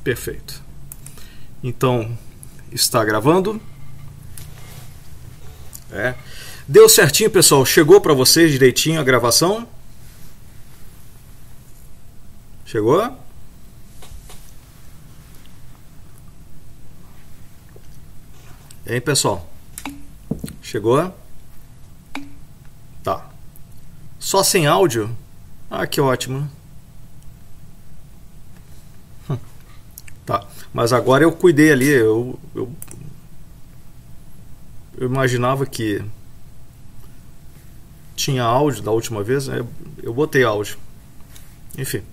Perfeito. Então, está gravando. Deu certinho, pessoal? Chegou para vocês direitinho a gravação? Chegou? Hein, pessoal? Chegou? Tá. Só sem áudio? Ah, que ótimo. Tá. Mas agora eu cuidei ali. Eu imaginava que tinha áudio da última vez, né? Eu botei áudio. Enfim.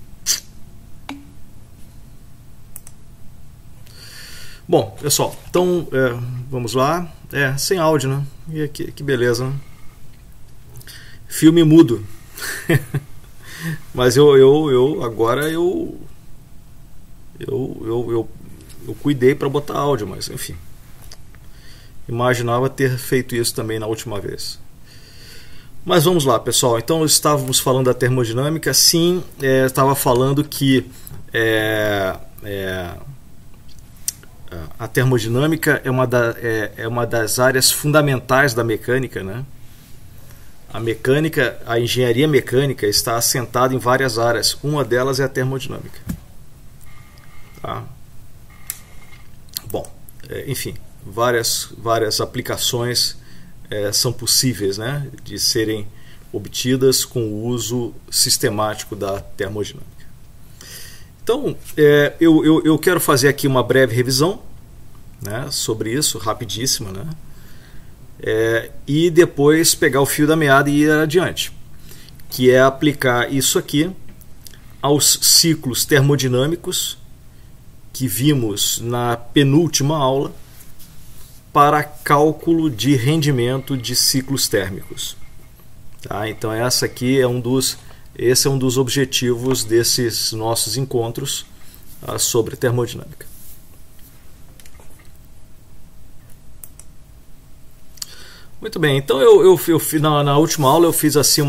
Bom, pessoal, então vamos lá. Sem áudio, né? E que beleza, né? Filme mudo. Mas agora eu cuidei para botar áudio, mas enfim. Imaginava ter feito isso também na última vez. Mas vamos lá, pessoal. Então estávamos falando da termodinâmica. Sim, estava falando que a termodinâmica é uma das áreas fundamentais da mecânica, né? A engenharia mecânica está assentada em várias áreas. Uma delas é a termodinâmica. Tá? Bom, enfim, várias aplicações são possíveis, né, de serem obtidas com o uso sistemático da termodinâmica. Então, eu quero fazer aqui uma breve revisão, né, sobre isso, rapidíssima, né, e depois pegar o fio da meada e ir adiante, que é aplicar isso aqui aos ciclos termodinâmicos que vimos na penúltima aula para cálculo de rendimento de ciclos térmicos. Tá? Então esse é um dos objetivos desses nossos encontros sobre termodinâmica. Muito bem, então na última aula eu fiz assim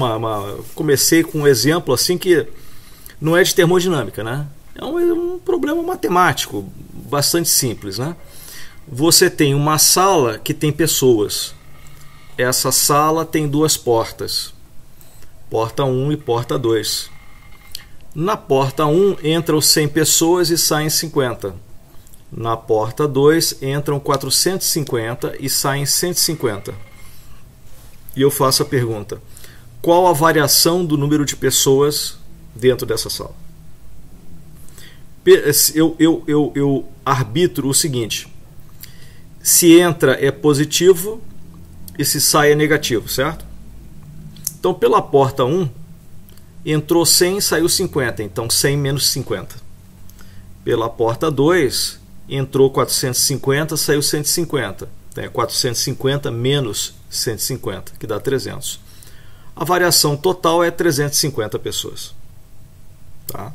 comecei com um exemplo assim que não é de termodinâmica, né? É um problema matemático bastante simples, né? Você tem uma sala que tem pessoas. Essa sala tem duas portas, porta 1 e porta 2. Na porta 1 entram 100 pessoas e saem 50. Na porta 2 entram 450 e saem 150. E eu faço a pergunta: qual a variação do número de pessoas dentro dessa sala? Eu arbitro o seguinte: se entra é positivo e se sai é negativo, certo? Então pela porta 1 entrou 100 e saiu 50, então 100 menos 50. Pela porta 2 entrou 450, saiu 150, então é 450 menos 150, que dá 300. A variação total é 350 pessoas. Tá?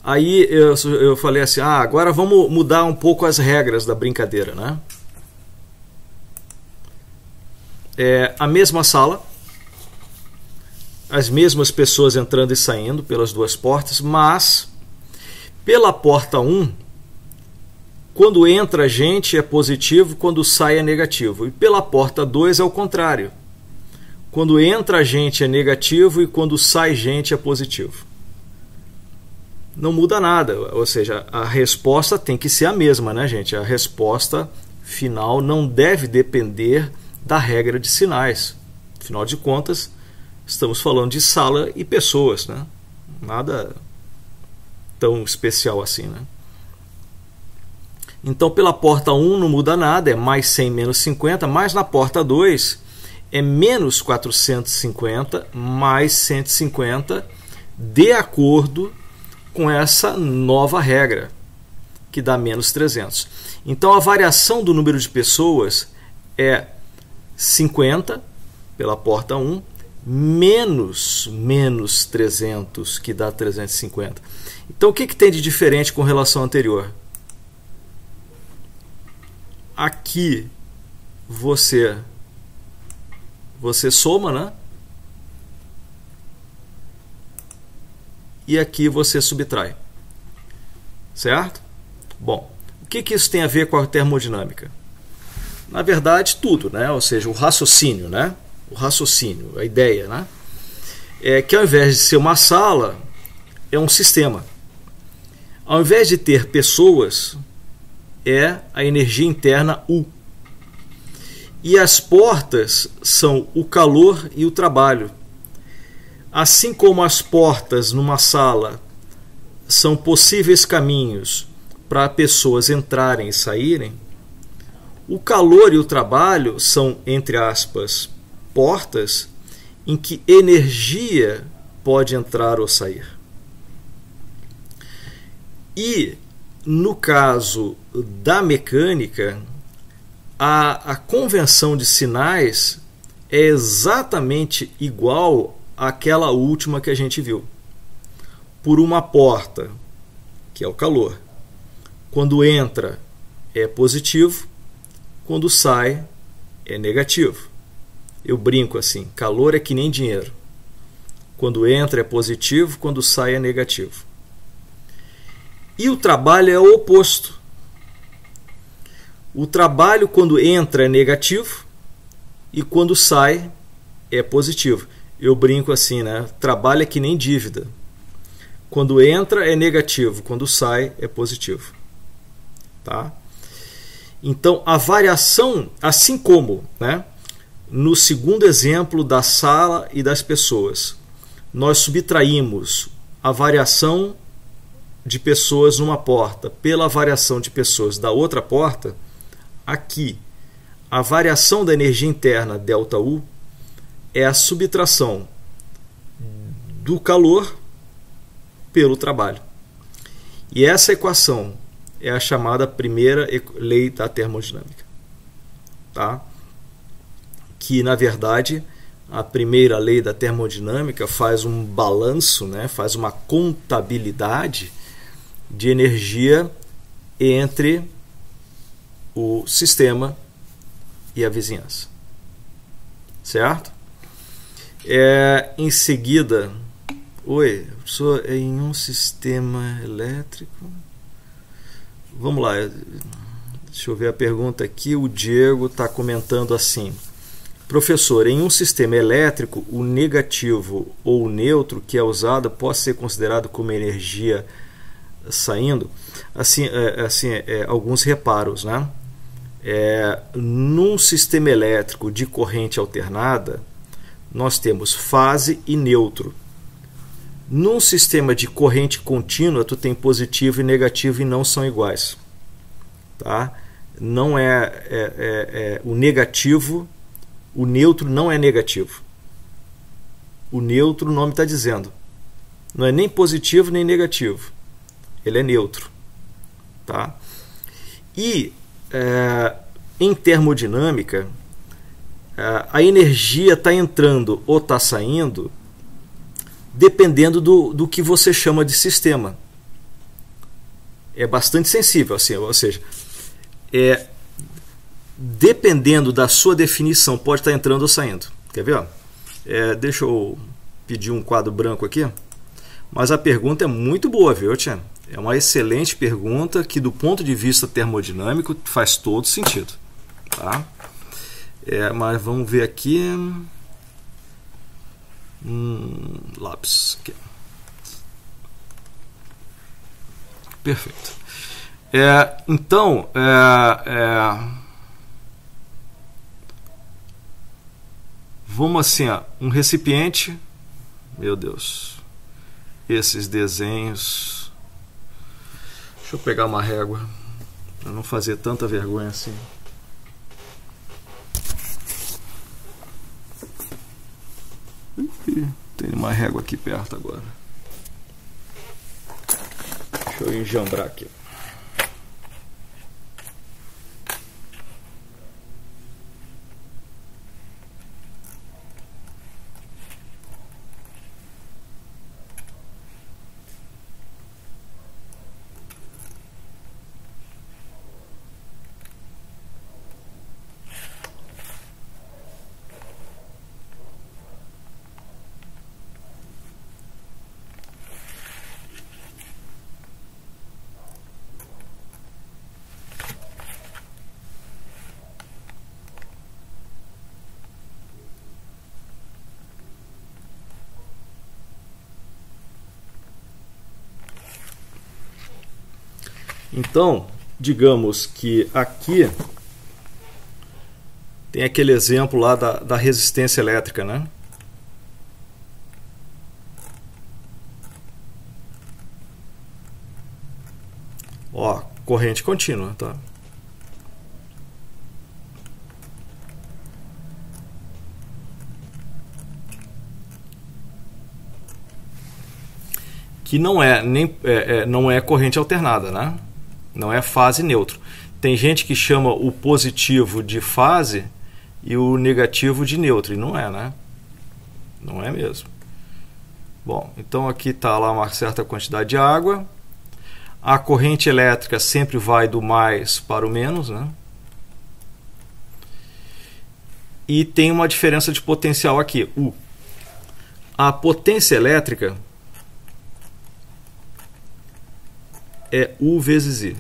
Aí eu falei assim, agora vamos mudar um pouco as regras da brincadeira, né? A mesma sala, as mesmas pessoas entrando e saindo pelas duas portas, mas pela porta 1, quando entra gente é positivo, quando sai é negativo. E pela porta 2 é o contrário. Quando entra gente é negativo e quando sai gente é positivo. Não muda nada, ou seja, a resposta tem que ser a mesma, né, gente? A resposta final não deve depender da regra de sinais. Afinal de contas, estamos falando de sala e pessoas, né? Nada tão especial assim, né? Então, pela porta 1 não muda nada, é mais 100 menos 50, mas na porta 2 é menos 450 mais 150, de acordo com essa nova regra, que dá menos 300. Então a variação do número de pessoas é 50 pela porta 1 menos 300, que dá 350. Então o que tem de diferente com relação à anterior? Aqui você soma, né? E aqui você subtrai. certo? Bom, o que isso tem a ver com a termodinâmica? Na verdade, tudo, né? Ou seja, o raciocínio, né? O raciocínio, a ideia, né? É que ao invés de ser uma sala, é um sistema. Ao invés de ter pessoas, é a energia interna U. E as portas são o calor e o trabalho. Assim como as portas numa sala são possíveis caminhos para pessoas entrarem e saírem, o calor e o trabalho são, entre aspas, portas em que energia pode entrar ou sair. E, no caso da mecânica, a convenção de sinais é exatamente igual àquela última que a gente viu. Por uma porta, que é o calor, quando entra é positivo, quando sai é negativo. Eu brinco assim, calor é que nem dinheiro. Quando entra é positivo, quando sai é negativo. E o trabalho é o oposto. O trabalho, quando entra, é negativo e quando sai, é positivo. Eu brinco assim, né? Trabalho é que nem dívida. Quando entra, é negativo. Quando sai, é positivo. Tá? Então, a variação, assim como, né, no segundo exemplo da sala e das pessoas, nós subtraímos a variação de pessoas numa porta pela variação de pessoas da outra porta, aqui a variação da energia interna ΔU é a subtração do calor pelo trabalho. E essa equação é a chamada primeira lei da termodinâmica. Tá? Que, na verdade, a primeira lei da termodinâmica faz um balanço, né? Faz uma contabilidade de energia entre o sistema e a vizinhança. Certo? Em seguida, professor, em um sistema elétrico... Vamos lá, deixa eu ver a pergunta aqui. O Diego está comentando assim: professor, em um sistema elétrico, o negativo ou o neutro que é usado pode ser considerado como energia saindo? Alguns reparos, né? Num sistema elétrico de corrente alternada, nós temos fase e neutro. Num sistema de corrente contínua, tu tem positivo e negativo e não são iguais. Tá? Não o negativo, o neutro não é negativo. O neutro, o nome está dizendo, não é nem positivo nem negativo. Ele é neutro. Tá? E em termodinâmica, a energia está entrando ou está saindo dependendo do que você chama de sistema. É bastante sensível, assim, ou seja, dependendo da sua definição, pode estar entrando ou saindo. Quer ver? Deixa eu pedir um quadro branco aqui. Mas a pergunta é muito boa, viu, Tia? É uma excelente pergunta que, do ponto de vista termodinâmico, faz todo sentido. Tá? Mas vamos ver aqui... lápis aqui. Perfeito. Então, vamos assim, um recipiente. Meu Deus, esses desenhos. Deixa eu pegar uma régua para não fazer tanta vergonha assim. Tem uma régua aqui perto agora. Deixa eu enjambrar aqui. Então, digamos que aqui tem aquele exemplo lá da resistência elétrica, né? Ó, corrente contínua, tá? Que não é corrente alternada, né? Não é fase neutro. Tem gente que chama o positivo de fase e o negativo de neutro, e não é, né? Não é mesmo. Bom, então aqui está lá uma certa quantidade de água. A corrente elétrica sempre vai do mais para o menos, né? E tem uma diferença de potencial aqui, U. A potência elétrica é U vezes I.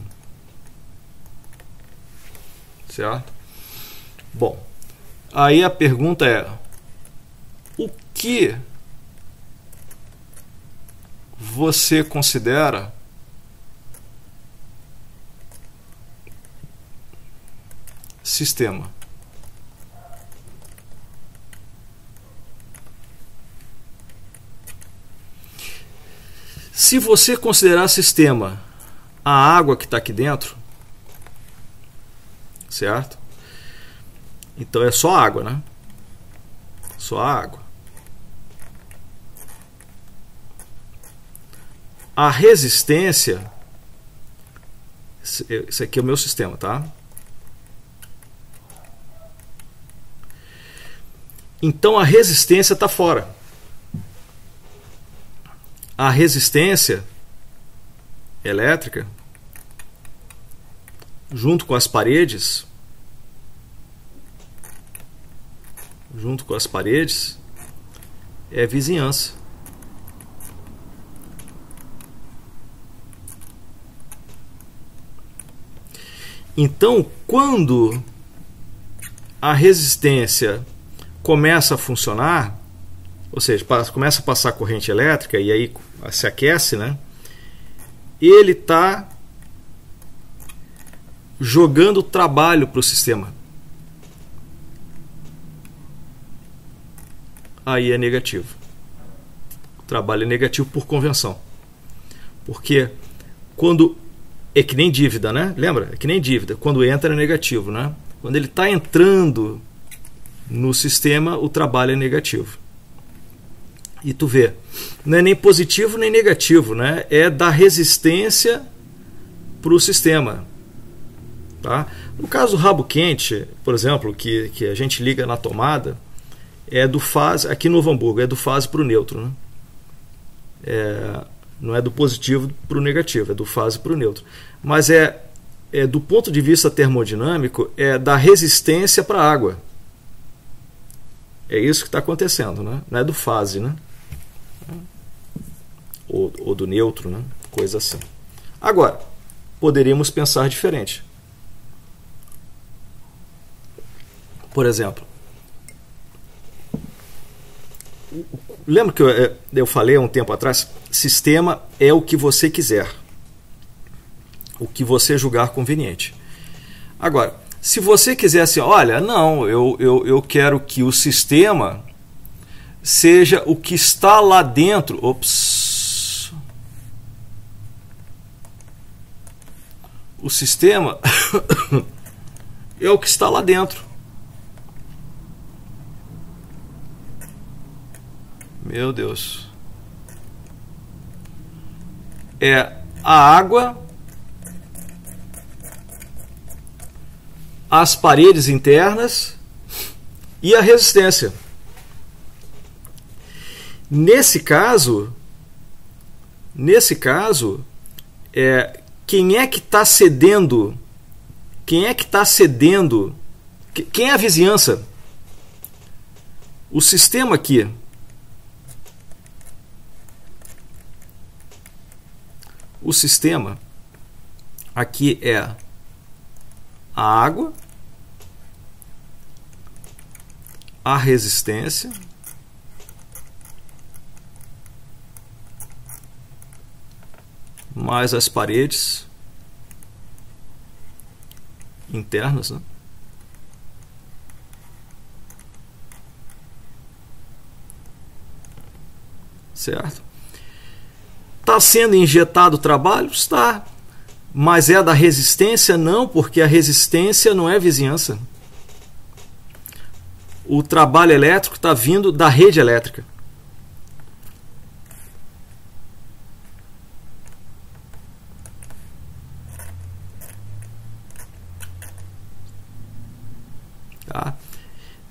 Certo? Bom, aí a pergunta é: o que você considera sistema? Se você considerar sistema a água que está aqui dentro, certo? Então é só água, né? Só água. A resistência, esse aqui é o meu sistema, tá? Então a resistência está fora. A resistência elétrica, junto com as paredes, é vizinhança. Então, quando a resistência começa a funcionar, ou seja, começa a passar corrente elétrica e aí se aquece, né? Ele está jogando trabalho para o sistema. Aí é negativo. O trabalho é negativo por convenção. Porque quando... É que nem dívida, né? Lembra? É que nem dívida. Quando entra é negativo, né? Quando ele está entrando no sistema, o trabalho é negativo. E tu vê, não é nem positivo nem negativo, né? É da resistência para o sistema. Tá? No caso do rabo quente, por exemplo, que a gente liga na tomada, é do fase, aqui no Novo Hamburgo, é do fase para o neutro. Né? Não é do positivo para o negativo, é do fase para o neutro. Mas do ponto de vista termodinâmico, é da resistência para a água. É isso que está acontecendo, né? Não é do fase, né? Ou do neutro, né? Coisa assim. Agora, poderíamos pensar diferente. Por exemplo, lembra que eu falei há um tempo atrás? Sistema é o que você quiser, o que você julgar conveniente. Agora, se você quiser assim, olha, não, eu quero que o sistema seja o que está lá dentro. Ops. O sistema é o que está lá dentro. Meu Deus. É a água, as paredes internas e a resistência. Nesse caso, quem é que está cedendo? Quem é que está cedendo? Quem é a vizinhança? O sistema aqui. O sistema aqui é a água, a resistência, mais as paredes internas, né? Certo? Está sendo injetado trabalho? Está. Mas é da resistência? Não, porque a resistência não é vizinhança. O trabalho elétrico está vindo da rede elétrica. Tá?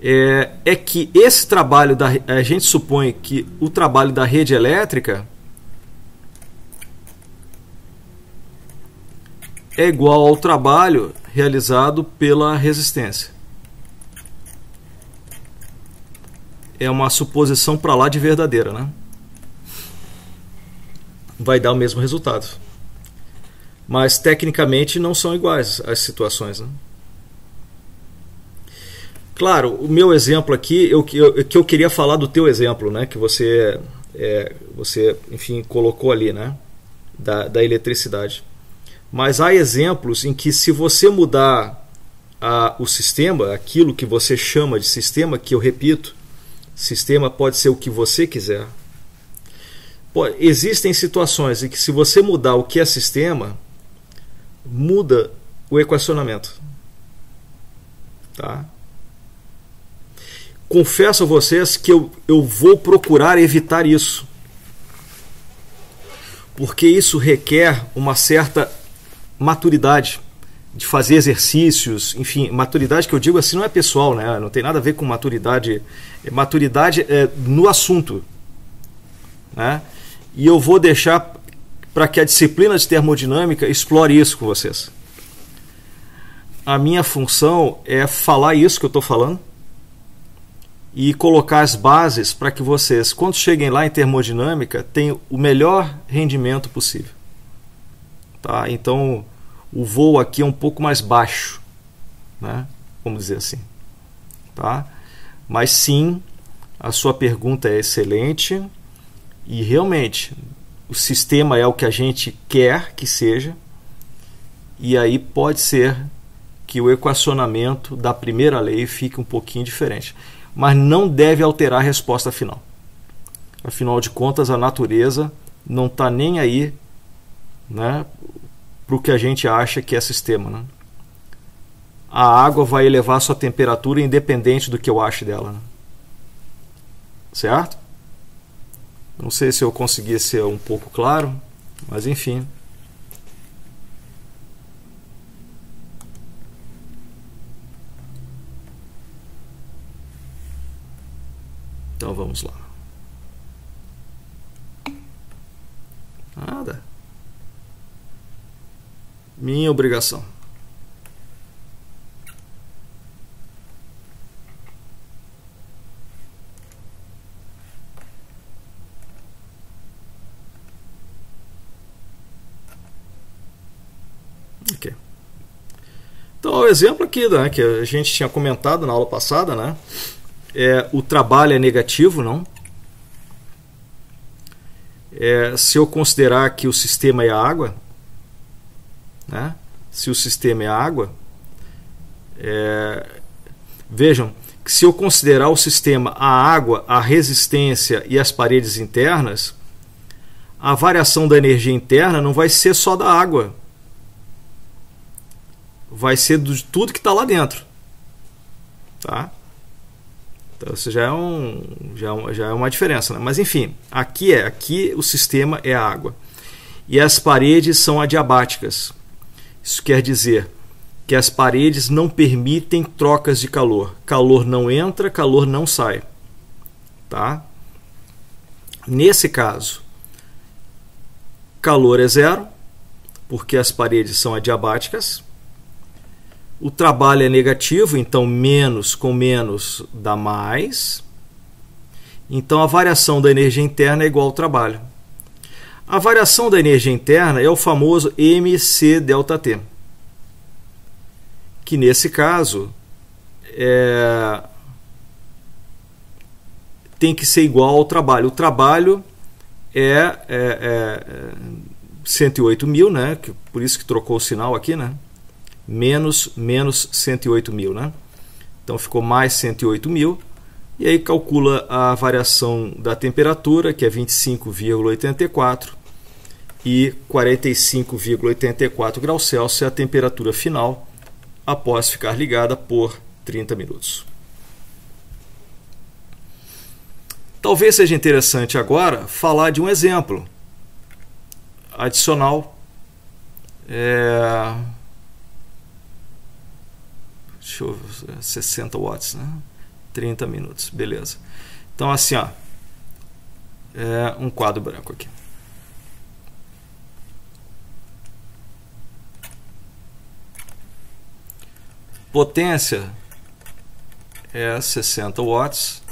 É que esse trabalho, a gente supõe que o trabalho da rede elétrica é igual ao trabalho realizado pela resistência. É uma suposição para lá de verdadeira, né? Vai dar o mesmo resultado. Mas tecnicamente não são iguais as situações, né? Claro, o meu exemplo aqui, que eu queria falar do teu exemplo, né? Que você enfim, colocou ali, né? Da eletricidade. Mas há exemplos em que, se você mudar o sistema, aquilo que você chama de sistema, que eu repito, sistema pode ser o que você quiser. Existem situações em que, se você mudar o que é sistema, muda o equacionamento. Tá? Confesso a vocês que eu vou procurar evitar isso, porque isso requer uma certa maturidade de fazer exercícios, enfim, maturidade que eu digo assim não é pessoal, né? Não tem nada a ver com maturidade, maturidade é no assunto, né? E eu vou deixar para que a disciplina de termodinâmica explore isso com vocês. A minha função é falar isso que eu estou falando e colocar as bases para que vocês, quando cheguem lá em termodinâmica, tenham o melhor rendimento possível. Tá? Então, o voo aqui é um pouco mais baixo, né? Vamos dizer assim. Tá? Mas sim, a sua pergunta é excelente e realmente o sistema é o que a gente quer que seja, e aí pode ser que o equacionamento da primeira lei fique um pouquinho diferente. Mas não deve alterar a resposta final. Afinal de contas, a natureza não está nem aí, né, para o que a gente acha que é sistema. Né? A água vai elevar sua temperatura independente do que eu ache dela. Né? Certo? Não sei se eu consegui ser um pouco claro, mas enfim. Então vamos lá. Nada. Minha obrigação. Ok. Então, o exemplo aqui, né, que a gente tinha comentado na aula passada, né? O trabalho é negativo, não? Se eu considerar que o sistema é a água, né? Se o sistema é a água, vejam que, se eu considerar o sistema a água, a resistência e as paredes internas, a variação da energia interna não vai ser só da água, vai ser de tudo que está lá dentro. Tá? Então, isso já é uma diferença, né? Mas enfim, aqui o sistema é a água e as paredes são adiabáticas. Isso quer dizer que as paredes não permitem trocas de calor. Calor não entra, calor não sai. Tá? Nesse caso, calor é zero, porque as paredes são adiabáticas. O trabalho é negativo, então menos com menos dá mais. Então a variação da energia interna é igual ao trabalho. A variação da energia interna é o famoso mc ΔT, que nesse caso tem que ser igual ao trabalho. O trabalho é 108.000, né? Por isso que trocou o sinal aqui, né? menos 108 mil, né? Então ficou mais 108 mil. E aí calcula a variação da temperatura, que é 25,84, e 45,84 graus Celsius é a temperatura final após ficar ligada por 30 minutos. Talvez seja interessante agora falar de um exemplo adicional. 60 watts, né? 30 minutos, beleza. Então assim, ó, um quadro branco aqui. Potência é 60 watts.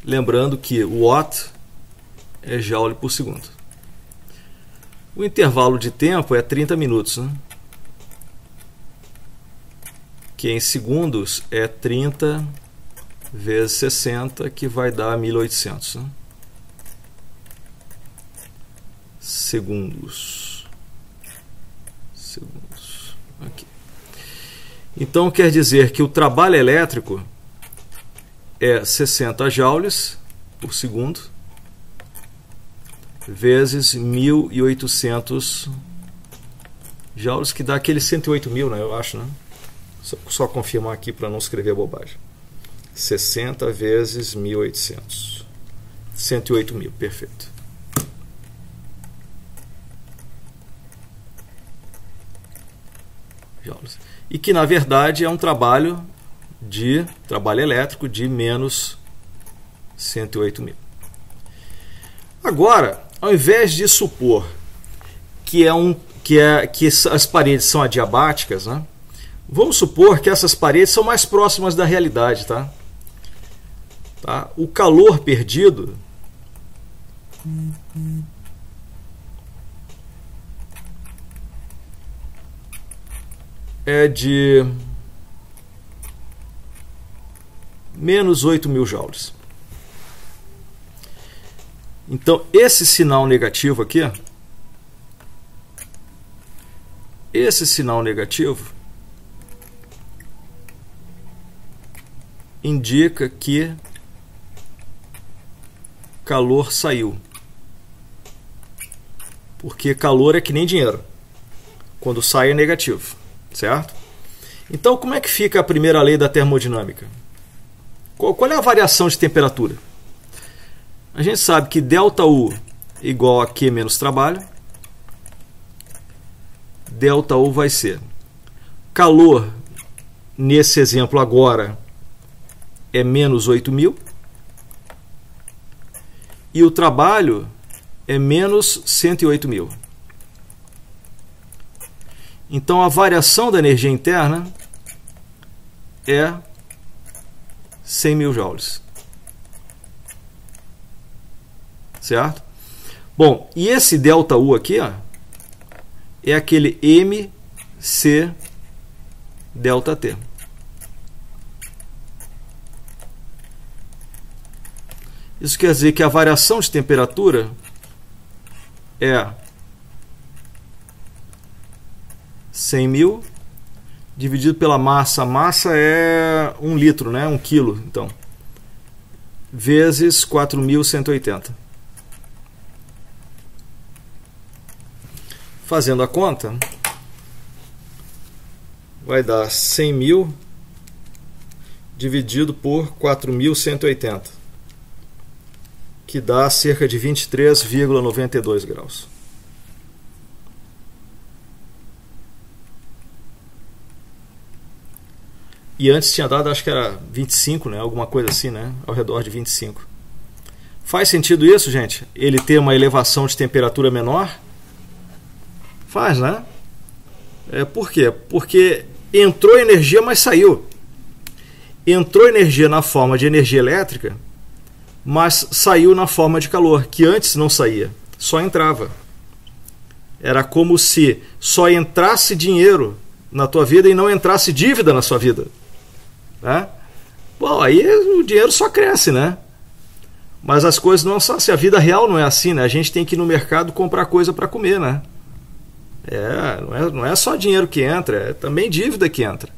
Lembrando que watt é joule por segundo. O intervalo de tempo é 30 minutos, né? Que em segundos é 30 vezes 60, que vai dar 1800, né? Segundos. Aqui. Então quer dizer que o trabalho elétrico é 60 joules por segundo vezes 1800 joules, que dá aquele 108 mil, né? Eu acho, né? Só confirmar aqui para não escrever bobagem. 60 vezes 1800. 108 mil, perfeito. Joules. E que na verdade é um trabalho elétrico de menos 108 mil. Agora, ao invés de supor que as paredes são adiabáticas, né? Vamos supor que essas paredes são mais próximas da realidade, tá? O calor perdido é de menos 8 mil joules. Então, esse sinal negativo aqui, indica que calor saiu. Porque calor é que nem dinheiro. Quando sai é negativo, certo? Então, como é que fica a primeira lei da termodinâmica? Qual é a variação de temperatura? A gente sabe que ΔU igual a Q menos trabalho. ΔU vai ser calor, nesse exemplo agora, é menos 8 mil. E o trabalho é menos 108 mil. Então a variação da energia interna é 100 mil joules. Certo? Bom, e esse ΔU aqui, ó, é aquele MC ΔT. Isso quer dizer que a variação de temperatura é 100 mil dividido pela massa. A massa é 1 litro, né? 1 quilo, então. Vezes 4.180. Fazendo a conta, vai dar 100 mil dividido por 4.180, que dá cerca de 23,92 graus. E antes tinha dado, acho que era 25, né? Alguma coisa assim, né? Ao redor de 25. Faz sentido isso, gente? Ele ter uma elevação de temperatura menor? Faz, né? Por quê? Porque entrou energia, mas saiu. Entrou energia na forma de energia elétrica, mas saiu na forma de calor, que antes não saía, só entrava. Era como se só entrasse dinheiro na tua vida e não entrasse dívida na sua vida. Né? Bom, aí o dinheiro só cresce, né? Mas as coisas não são assim. A vida real não é assim, né? A gente tem que ir no mercado comprar coisa para comer, né? Não é só dinheiro que entra, é também dívida que entra.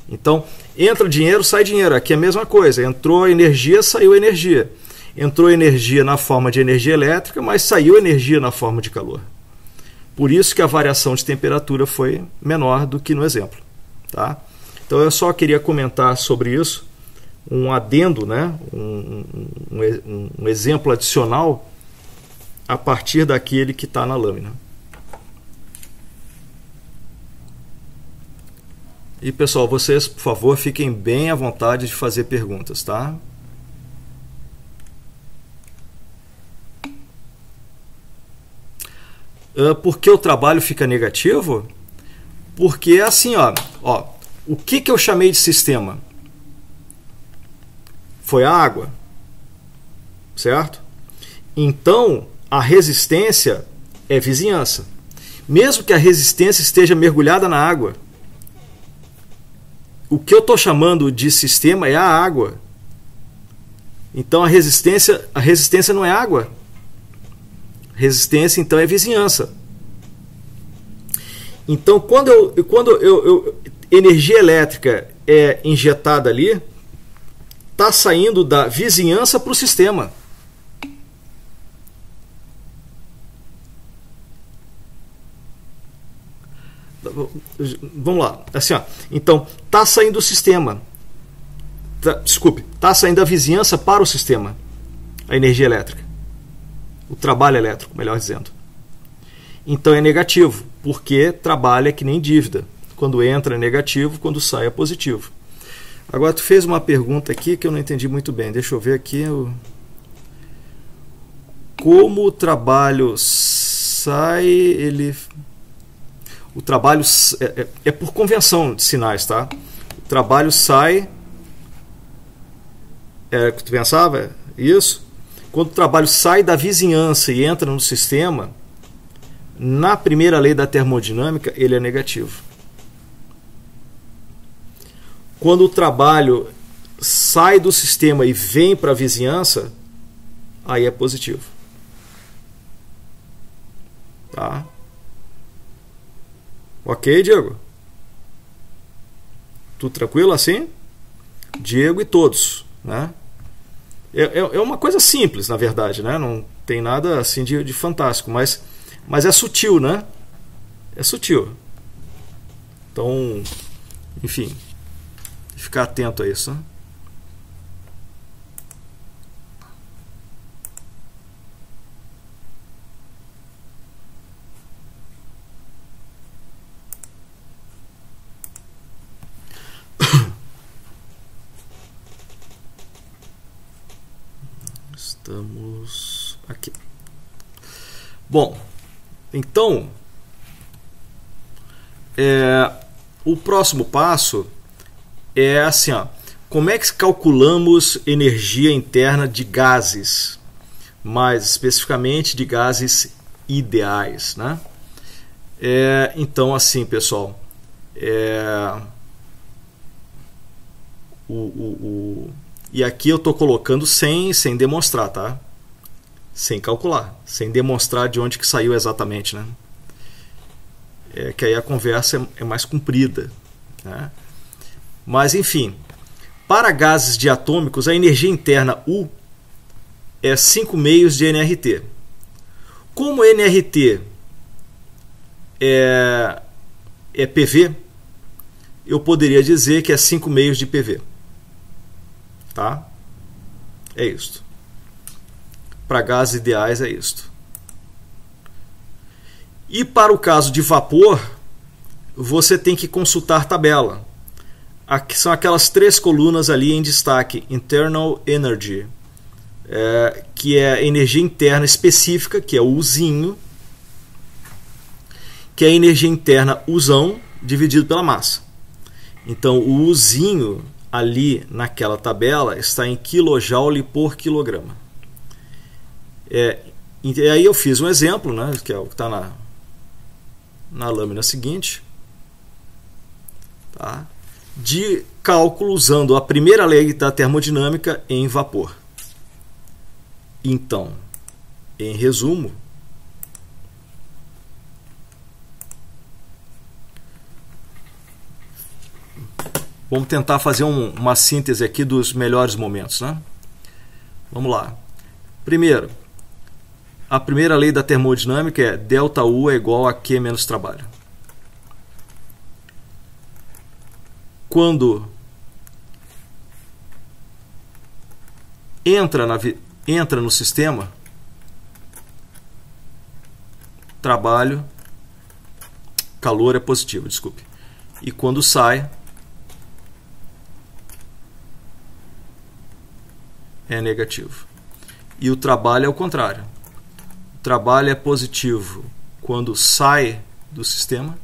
Então, entra dinheiro, sai dinheiro. Aqui é a mesma coisa. Entrou energia, saiu energia. Entrou energia na forma de energia elétrica, mas saiu energia na forma de calor. Por isso que a variação de temperatura foi menor do que no exemplo. Tá? Então, eu só queria comentar sobre isso, um adendo, né? um exemplo adicional a partir daquele que está na lâmina. E pessoal, vocês, por favor, fiquem bem à vontade de fazer perguntas, tá? Por que o trabalho fica negativo? Porque é assim, ó, o que eu chamei de sistema? Foi a água, certo? Então, a resistência é vizinhança. Mesmo que a resistência esteja mergulhada na água, o que eu estou chamando de sistema é a água. Então a resistência não é água. Resistência então é vizinhança. Então quando energia elétrica é injetada ali, está saindo da vizinhança para o sistema. Vamos lá, assim, ó. Então está saindo do sistema, está saindo da vizinhança para o sistema, a energia elétrica, o trabalho elétrico, melhor dizendo. Então é negativo, porque trabalho é que nem dívida, quando entra é negativo, quando sai é positivo. Agora tu fez uma pergunta aqui que eu não entendi muito bem, deixa eu ver aqui. Como o trabalho sai, o trabalho é por convenção de sinais, tá? O trabalho sai... É o que tu pensava? Isso? Quando o trabalho sai da vizinhança e entra no sistema, na primeira lei da termodinâmica, ele é negativo. Quando o trabalho sai do sistema e vem para a vizinhança, aí é positivo. Tá? Ok, Diego? Tudo tranquilo assim? Diego e todos, né? É uma coisa simples, na verdade, né? Não tem nada assim de fantástico, mas é sutil, né? É sutil. Então, enfim, ficar atento a isso, né? Estamos aqui. Bom, então o próximo passo é assim, ó, como é que calculamos energia interna de gases, mais especificamente de gases ideais, né? Então assim, pessoal, e aqui eu estou colocando sem demonstrar, tá? Sem calcular, sem demonstrar de onde que saiu exatamente, né? Que aí a conversa é mais comprida, né? Mas enfim, para gases diatômicos, a energia interna U é 5 meios de nRT. Como nRT é PV, eu poderia dizer que é 5 meios de PV. Tá? É isto. Para gases ideais é isto. E para o caso de vapor, você tem que consultar tabela. Aqui são aquelas 3 colunas ali em destaque. Internal Energy, que é a energia interna específica, que é o Uzinho, que é a energia interna Uzão dividido pela massa. Então o Uzinho ali naquela tabela está em kJ por quilograma. E aí eu fiz um exemplo, né, que é o que está na lâmina seguinte, tá, de cálculo usando a primeira lei da termodinâmica em vapor. Então, em resumo, Vamos tentar fazer uma síntese aqui dos melhores momentos, né? Vamos lá. Primeiro, a primeira lei da termodinâmica é ΔU é igual a Q menos trabalho. Quando entra no sistema, calor é positivo, desculpe. E quando sai, é negativo. E o trabalho é o contrário. O trabalho é positivo quando sai do sistema.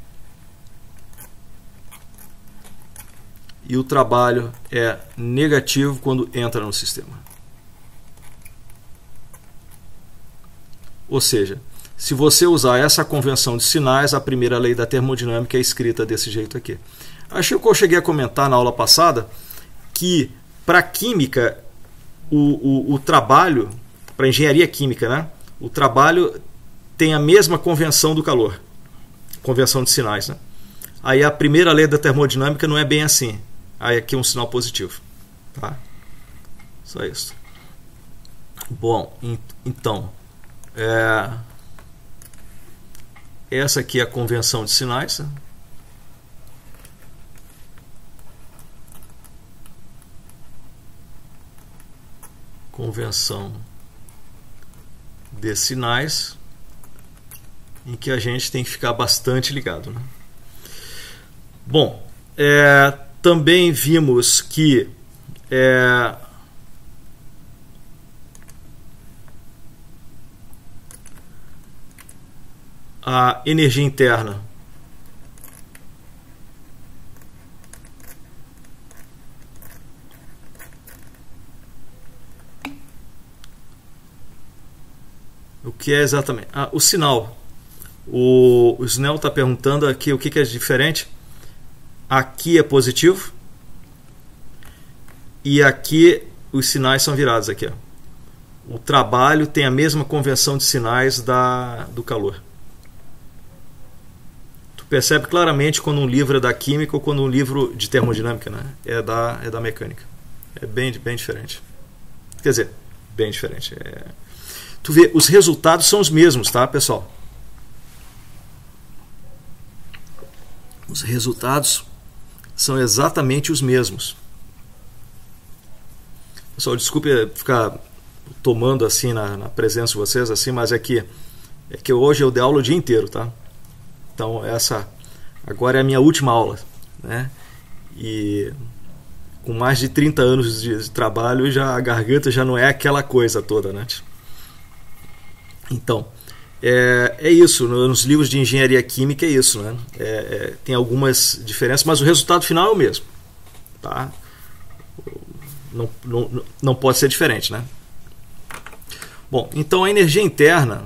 E o trabalho é negativo quando entra no sistema. Ou seja, se você usar essa convenção de sinais, a primeira lei da termodinâmica é escrita desse jeito aqui. Acho que eu cheguei a comentar na aula passada que para a química, o trabalho, para a engenharia química, né, o trabalho tem a mesma convenção do calor, convenção de sinais. Né? Aí a primeira lei da termodinâmica não é bem assim. Aí aqui é um sinal positivo. Tá? Só isso. Bom, então... essa aqui é a convenção de sinais. Né? Convenção de sinais, em que a gente tem que ficar bastante ligado. Né? Bom, também vimos que a energia interna o que é exatamente? O sinal. O Snell está perguntando aqui o que é diferente. Aqui é positivo e aqui os sinais são virados aqui. Ó. O trabalho tem a mesma convenção de sinais do calor. Percebe claramente quando um livro é da química ou quando um livro de termodinâmica, né, é da mecânica. É bem diferente. Quer dizer, bem diferente. Tu vê, os resultados são os mesmos, tá, pessoal? Os resultados são exatamente os mesmos. Pessoal, desculpe ficar tomando assim na presença de vocês, assim, mas é que hoje eu dei aula o dia inteiro, tá? Então essa agora é a minha última aula, né? E com mais de 30 anos de trabalho, a garganta já não é aquela coisa toda, né? Então, é isso, nos livros de engenharia química é isso, né? Tem algumas diferenças, mas o resultado final é o mesmo, tá? Não pode ser diferente, né? Bom, então a energia interna,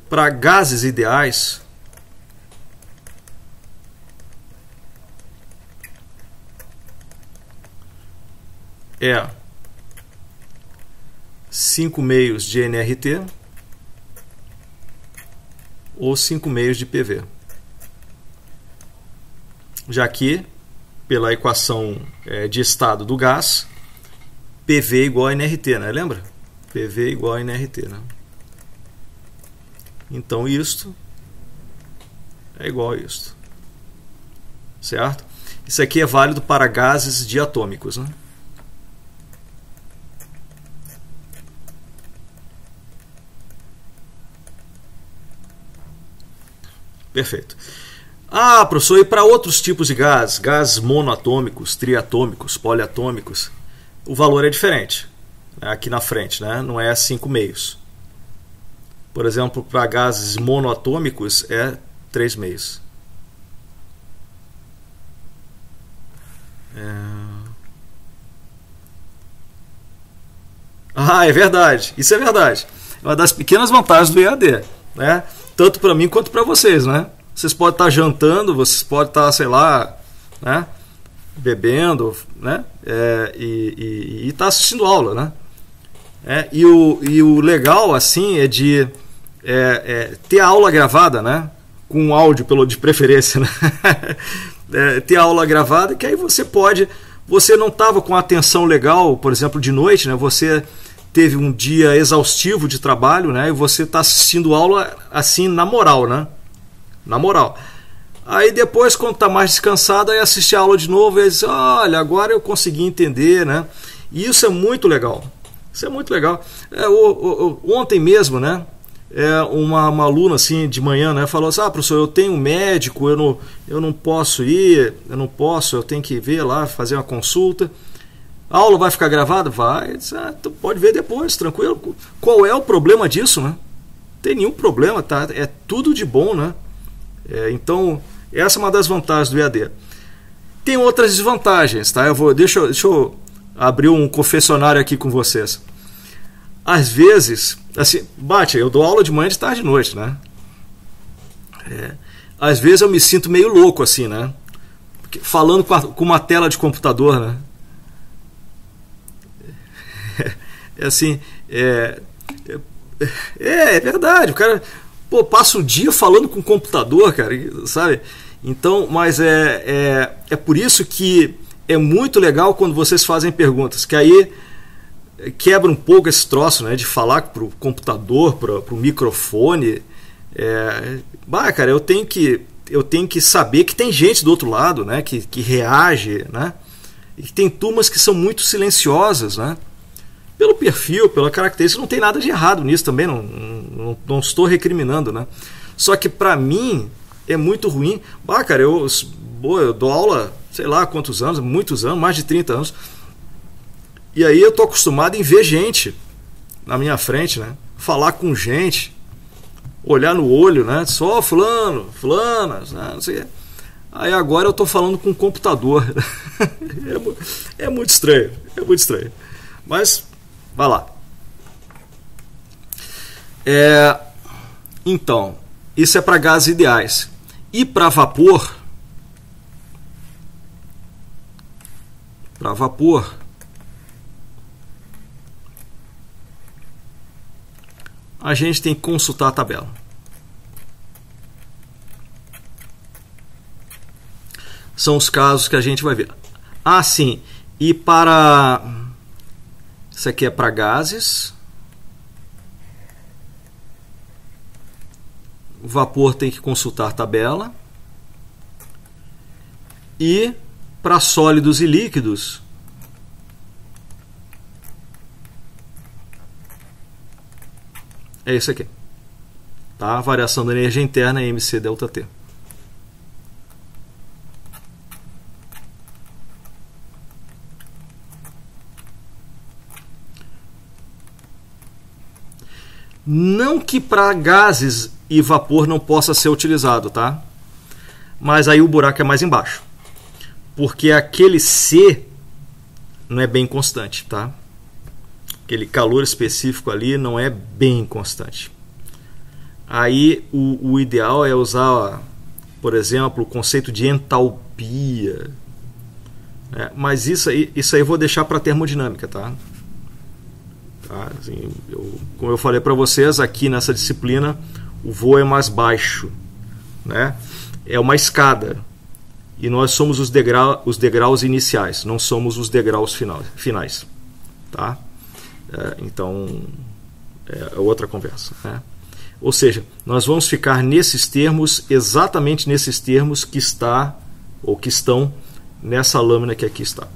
para gases ideais, é 5 meios de nRT ou 5 meios de PV. Já que, pela equação de estado do gás, PV igual a nRT, né? Lembra? PV igual a nRT, né? Então isto é igual a isto. Certo? Isso aqui é válido para gases diatômicos, né? Perfeito. Professor, e para outros tipos de gases, gases monoatômicos, triatômicos, poliatômicos, o valor é diferente. Aqui na frente, né? Não é 5 meios. Por exemplo, para gases monoatômicos é 3 meios. É verdade. Isso é verdade. É uma das pequenas vantagens do EAD, né? Tanto para mim quanto para vocês, né? Vocês podem estar jantando, vocês podem estar, sei lá, né? Bebendo, né? E estar assistindo aula, né? E o legal, assim, é de ter a aula gravada, né? com áudio de preferência, né? Ter a aula gravada, que aí você não estava com a atenção legal, por exemplo, de noite, né? Você teve um dia exaustivo de trabalho, né? E você está assistindo aula assim na moral, né? Na moral. Aí depois, quando está mais descansado, aí assiste a aula de novo e diz, olha, agora eu consegui entender, né? E isso é muito legal. Isso é muito legal. Ontem mesmo, né? Uma aluna assim de manhã, né, falou assim, professor, eu tenho um médico, eu não posso ir, eu tenho que ver lá, fazer uma consulta. A aula vai ficar gravada? Vai. Tu pode ver depois, tranquilo. Qual é o problema disso, né? Não tem nenhum problema, tá? É tudo de bom, né? Então, essa é uma das vantagens do EAD. Tem outras desvantagens, tá? Deixa eu abrir um confessionário aqui com vocês. Às vezes, assim, eu dou aula de manhã, de tarde e de noite, né? Às vezes eu me sinto meio louco, assim, né? Falando com uma tela de computador, né? É verdade, o cara passa o dia falando com o computador, cara, sabe? Então, mas é por isso que é muito legal quando vocês fazem perguntas, que aí quebra um pouco esse troço, né, de falar para o computador, para o microfone. Cara, eu tenho que saber que tem gente do outro lado, né, que reage, né, e que tem turmas que são muito silenciosas, né, pelo perfil, pela característica. Não tem nada de errado nisso também, não estou recriminando, né, só que para mim é muito ruim. Cara, eu dou aula, sei lá quantos anos, muitos anos, mais de 30 anos, e aí eu tô acostumado em ver gente na minha frente, né? Falar com gente, olhar no olho, né? Só fulano, fulana, né? Não sei o quê. Aí agora eu tô falando com o computador. É muito estranho, Mas, vai lá. Então, isso é para gases ideais. E para vapor, a gente tem que consultar a tabela. São os casos que a gente vai ver. Sim. E para... Isso aqui é para gases. O vapor tem que consultar a tabela. E para sólidos e líquidos, é isso aqui, tá? A variação da energia interna é MC delta T. Não que para gases e vapor não possa ser utilizado, tá? Mas aí o buraco é mais embaixo, porque aquele C não é bem constante, tá? Aquele calor específico ali não é bem constante. Aí o ideal é usar, por exemplo, o conceito de entalpia, né? Mas isso aí eu vou deixar para termodinâmica, tá? Assim, como eu falei para vocês, aqui nessa disciplina o voo é mais baixo, né? É uma escada e nós somos os degraus iniciais, não somos os degraus finais, tá? Então é outra conversa, né? Ou seja, nós vamos ficar nesses termos, exatamente nesses termos que está ou que estão nessa lâmina que aqui está.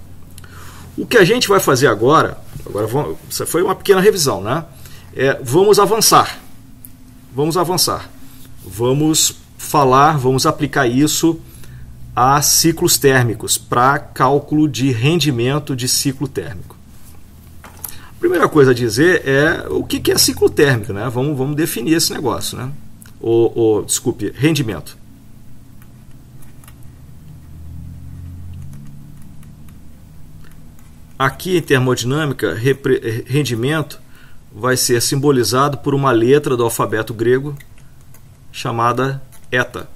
O que a gente vai fazer agora isso foi uma pequena revisão, né? Vamos avançar, vamos aplicar isso a ciclos térmicos, para cálculo de rendimento de ciclo térmico. A primeira coisa a dizer é o que é ciclo térmico, né? Vamos definir esse negócio, né? Desculpe, rendimento. Aqui em termodinâmica, rendimento vai ser simbolizado por uma letra do alfabeto grego chamada eta,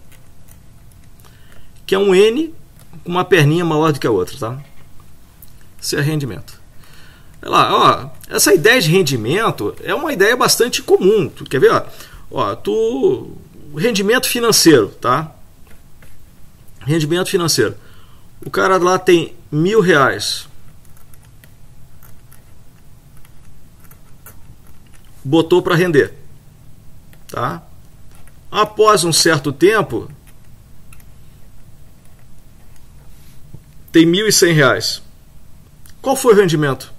que é um N com uma perninha maior do que a outra, tá? Isso é rendimento. Olha lá, essa ideia de rendimento é uma ideia bastante comum. Tu quer ver? rendimento financeiro, tá? Rendimento financeiro. O cara lá tem R$1.000. Botou para render, tá? Após um certo tempo, tem R$1.100. Qual foi o rendimento?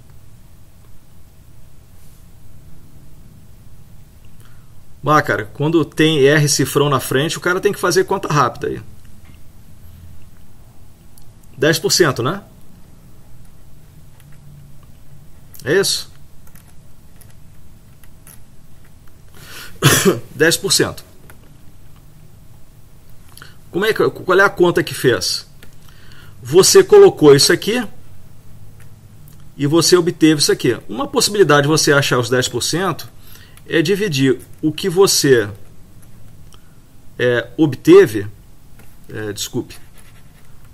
Ah, cara, quando tem R cifrão na frente, o cara tem que fazer conta rápida aí. 10%, né? É isso? 10%. Qual é a conta que fez? Você colocou isso aqui e você obteve isso aqui. Uma possibilidade de você achar os 10% é dividir o que você obteve. Desculpe.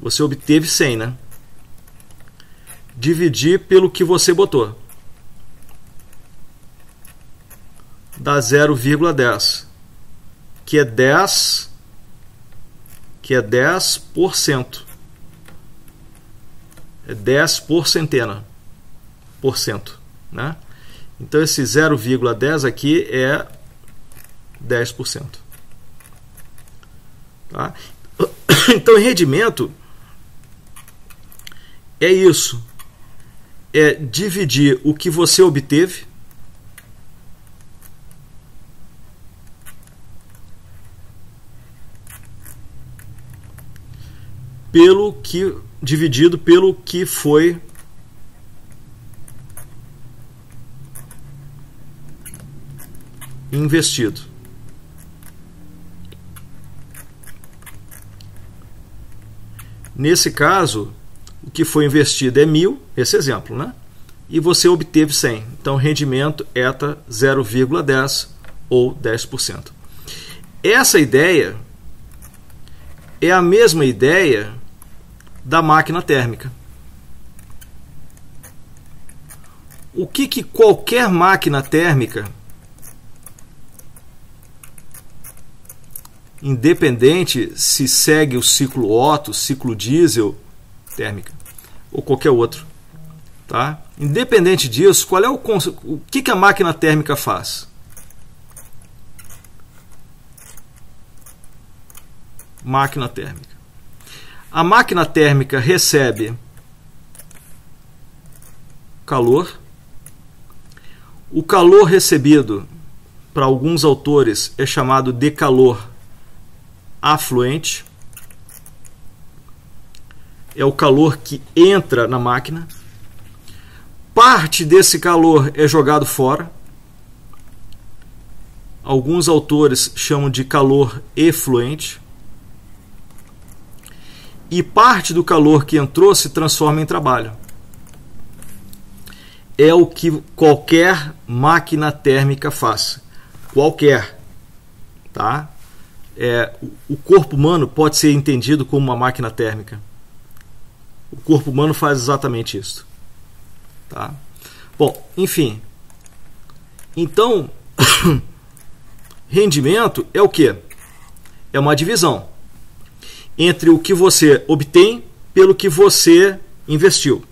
Você obteve 100, né? Dividir pelo que você botou. Dá 0,10, que é 10%. É 10 por centena. Por cento, né? Então esse 0,10 aqui é 10%. Tá? Então rendimento é isso. É dividir o que você obteve dividido pelo que foi investido. Nesse caso, o que foi investido é 1.000, esse exemplo, né? E você obteve 100. Então, rendimento eta 0,10 ou 10%. Essa ideia é a mesma ideia da máquina térmica. O que qualquer máquina térmica, independente se segue o ciclo Otto, ciclo diesel, térmica, ou qualquer outro, tá? Independente disso, qual é o que a máquina térmica faz? Máquina térmica. A máquina térmica recebe calor. O calor recebido, para alguns autores, é chamado de calor afluente. É o calor que entra na máquina. Parte desse calor é jogado fora. Alguns autores chamam de calor efluente. E parte do calor que entrou se transforma em trabalho. É o que qualquer máquina térmica faz. Qualquer. Tá? O corpo humano pode ser entendido como uma máquina térmica. O corpo humano faz exatamente isso. Tá? Bom, enfim. Então, rendimento é o quê? É uma divisão entre o que você obtém pelo que você investiu.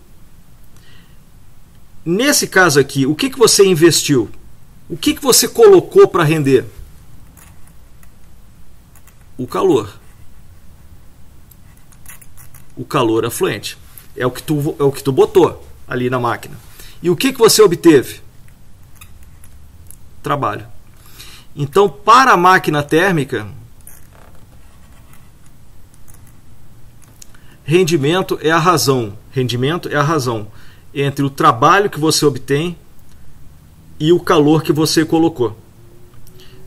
Nesse caso aqui, o que você investiu? O que você colocou para render? O calor. O calor afluente. É o que tu botou ali na máquina. E o que você obteve? Trabalho. Então, para a máquina térmica, rendimento é a razão. Rendimento é a razão entre o trabalho que você obtém e o calor que você colocou.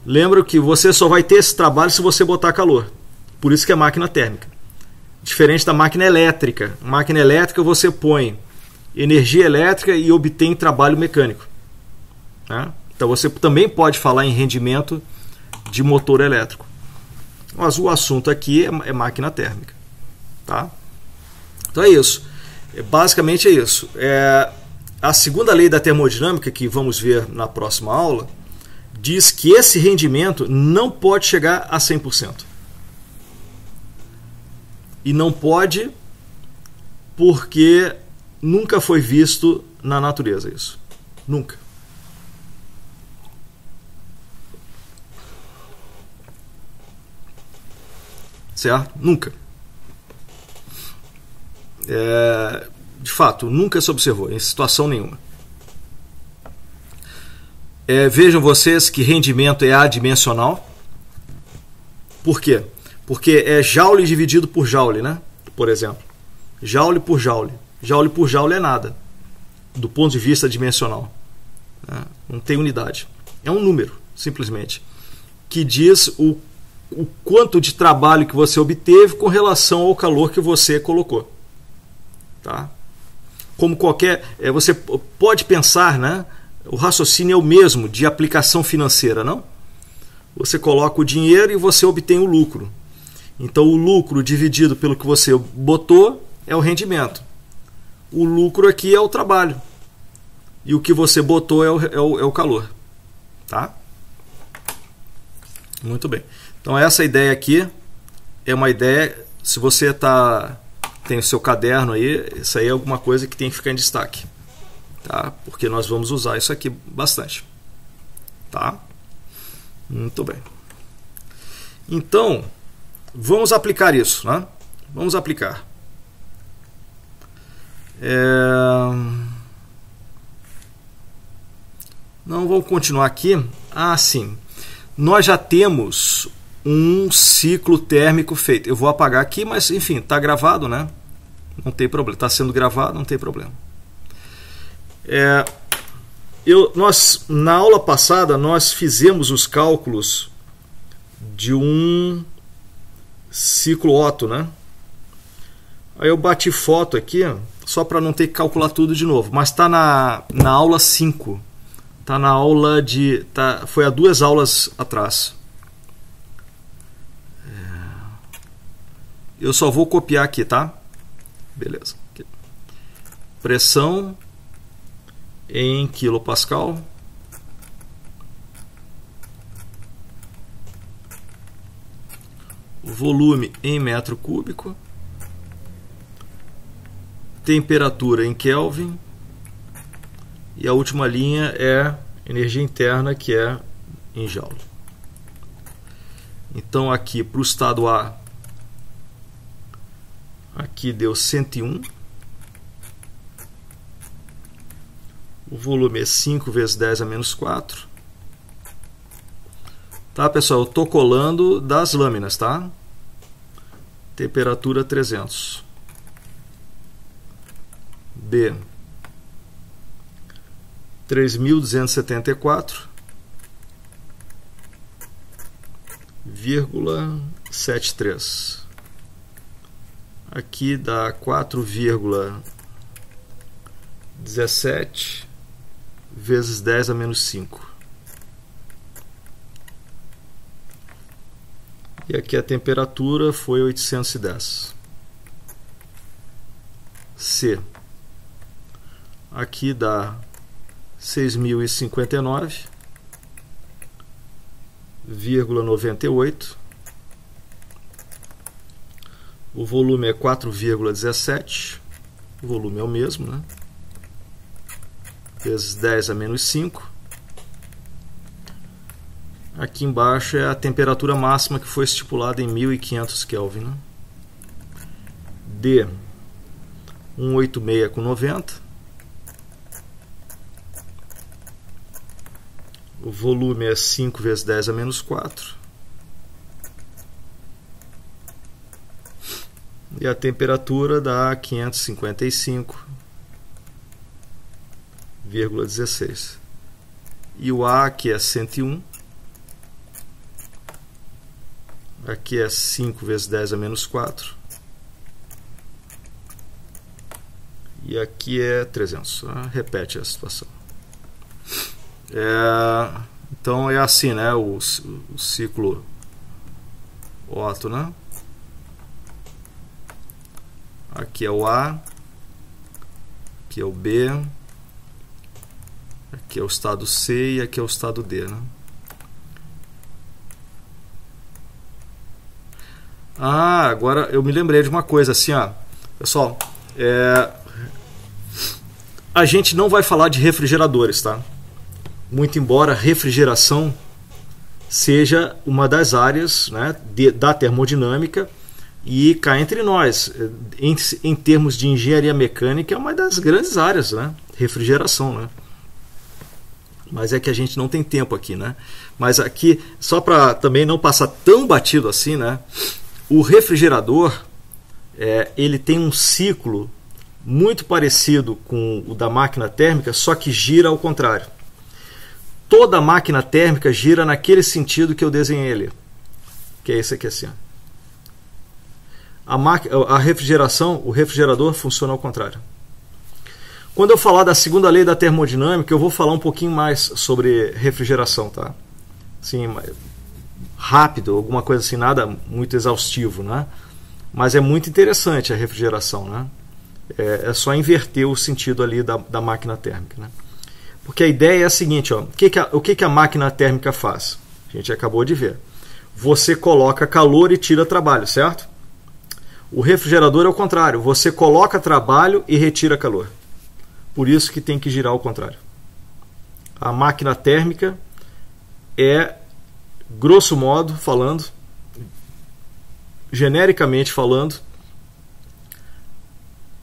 Lembra que você só vai ter esse trabalho se você botar calor. Por isso que é máquina térmica. Diferente da máquina elétrica. Na máquina elétrica você põe energia elétrica e obtém trabalho mecânico. Tá? Então você também pode falar em rendimento de motor elétrico. Mas o assunto aqui é máquina térmica. Tá? Então é isso. Basicamente é isso. A segunda lei da termodinâmica, que vamos ver na próxima aula, diz que esse rendimento não pode chegar a 100%. E não pode porque nunca foi visto na natureza isso. Nunca. Certo? Nunca. De fato, nunca se observou em situação nenhuma. Vejam vocês que rendimento é adimensional. Por quê? Porque é joule dividido por joule, né? Por exemplo. Joule por joule. Joule por joule é nada, do ponto de vista dimensional. Não tem unidade. É um número, simplesmente, que diz o quanto de trabalho que você obteve com relação ao calor que você colocou. Tá? Como qualquer... você pode pensar, né? O raciocínio é o mesmo de aplicação financeira, não? Você coloca o dinheiro e você obtém o lucro. Então, o lucro dividido pelo que você botou é o rendimento. O lucro aqui é o trabalho. E o que você botou é o calor. Tá? Muito bem. Então, essa ideia aqui é uma ideia... Se você tem o seu caderno aí, isso aí é alguma coisa que tem que ficar em destaque. Tá? Porque nós vamos usar isso aqui bastante. Tá? Muito bem. Então, vamos aplicar isso, né? Vamos aplicar. Não, vamos continuar aqui. Sim. Nós já temos um ciclo térmico feito. Eu vou apagar aqui, mas enfim, está gravado, né? Não tem problema. Está sendo gravado, não tem problema. Na aula passada, nós fizemos os cálculos de um ciclo Otto, né? Aí eu bati foto aqui, só para não ter que calcular tudo de novo. Mas está na aula 5. Está na aula de... foi há 2 aulas atrás. Eu só vou copiar aqui, tá? Beleza. Aqui. Pressão em quilopascal. Volume em metro cúbico. Temperatura em Kelvin. E a última linha é energia interna, que é em joule. Então aqui para o estado A, aqui deu 101. O volume é 5 vezes 10 a menos 4. Tá, pessoal? Eu estou colando das lâminas, tá? Temperatura 300. B, 3.274,73. Aqui dá 4,17 vezes 10 a menos 5. E aqui a temperatura foi 810. C. Aqui dá 6.059,98. O volume é 4,17. O volume é o mesmo, né? Vezes 10 a menos 5. Aqui embaixo é a temperatura máxima que foi estipulada em 1500 Kelvin, né? D, 186,90. O volume é 5 vezes 10 a menos 4. E a temperatura dá 555,16. E o A aqui é 101. Aqui é 5 vezes 10 a menos 4. E aqui é 300. Repete a situação. Então é assim, né? O ciclo Otto, né? Aqui é o A, aqui é o B, aqui é o estado C e aqui é o estado D, né? Agora eu me lembrei de uma coisa assim, ó. Pessoal, a gente não vai falar de refrigeradores, tá? Muito embora refrigeração seja uma das áreas, né, da termodinâmica, e cá entre nós, em termos de engenharia mecânica, é uma das grandes áreas, né? Refrigeração, né? Mas é que a gente não tem tempo aqui, né? Mas aqui, só para também não passar tão batido assim, né? O refrigerador, ele tem um ciclo muito parecido com o da máquina térmica, só que gira ao contrário. Toda máquina térmica gira naquele sentido que eu desenhei ali, que é esse aqui assim. A refrigeração, o refrigerador funciona ao contrário. Quando eu falar da segunda lei da termodinâmica, eu vou falar um pouquinho mais sobre refrigeração, tá? Assim, rápido, alguma coisa assim, nada muito exaustivo, né? Mas é muito interessante a refrigeração, né? É só inverter o sentido ali da máquina térmica, né? Porque a ideia é a seguinte, ó, o que a máquina térmica faz? A gente acabou de ver. Você coloca calor e tira trabalho, certo? O refrigerador é o contrário. Você coloca trabalho e retira calor. Por isso que tem que girar ao contrário. A máquina térmica é, grosso modo falando, genericamente falando,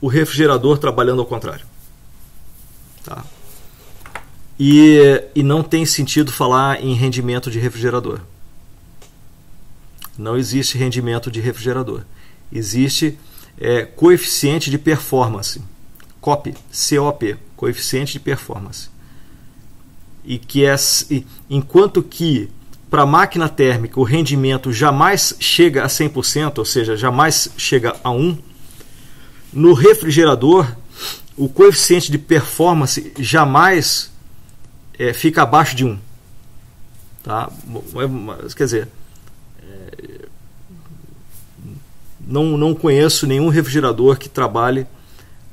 o refrigerador trabalhando ao contrário. Tá? E não tem sentido falar em rendimento de refrigerador. Não existe rendimento de refrigerador. Existe coeficiente de performance. COP, COP, coeficiente de performance. Enquanto que para a máquina térmica o rendimento jamais chega a 100%, ou seja, jamais chega a 1, no refrigerador o coeficiente de performance jamais fica abaixo de 1. Tá? Quer dizer, não conheço nenhum refrigerador que trabalhe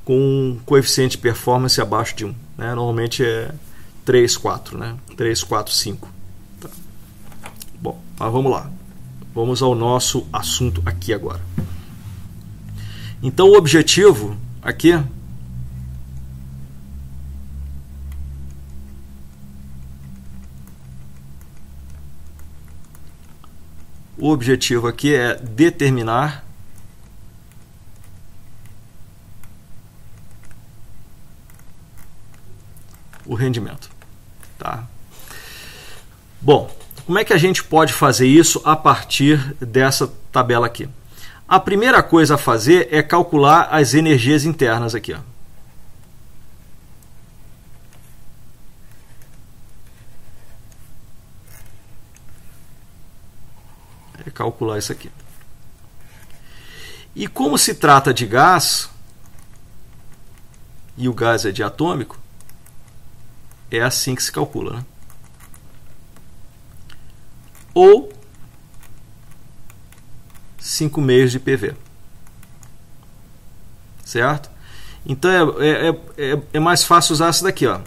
com um coeficiente de performance abaixo de 1. Né? Normalmente é 3, 4. Né? 3, 4, 5. Tá. Bom, mas vamos lá. Vamos ao nosso assunto aqui agora. Então o objetivo aqui é determinar o rendimento. Tá? Bom, como é que a gente pode fazer isso a partir dessa tabela aqui? A primeira coisa a fazer é calcular as energias internas aqui. Ó. É calcular isso aqui. E como se trata de gás, e o gás é diatômico, é assim que se calcula. Né? Ou 5 meios de PV. Certo? Então é mais fácil usar essa daqui, ó.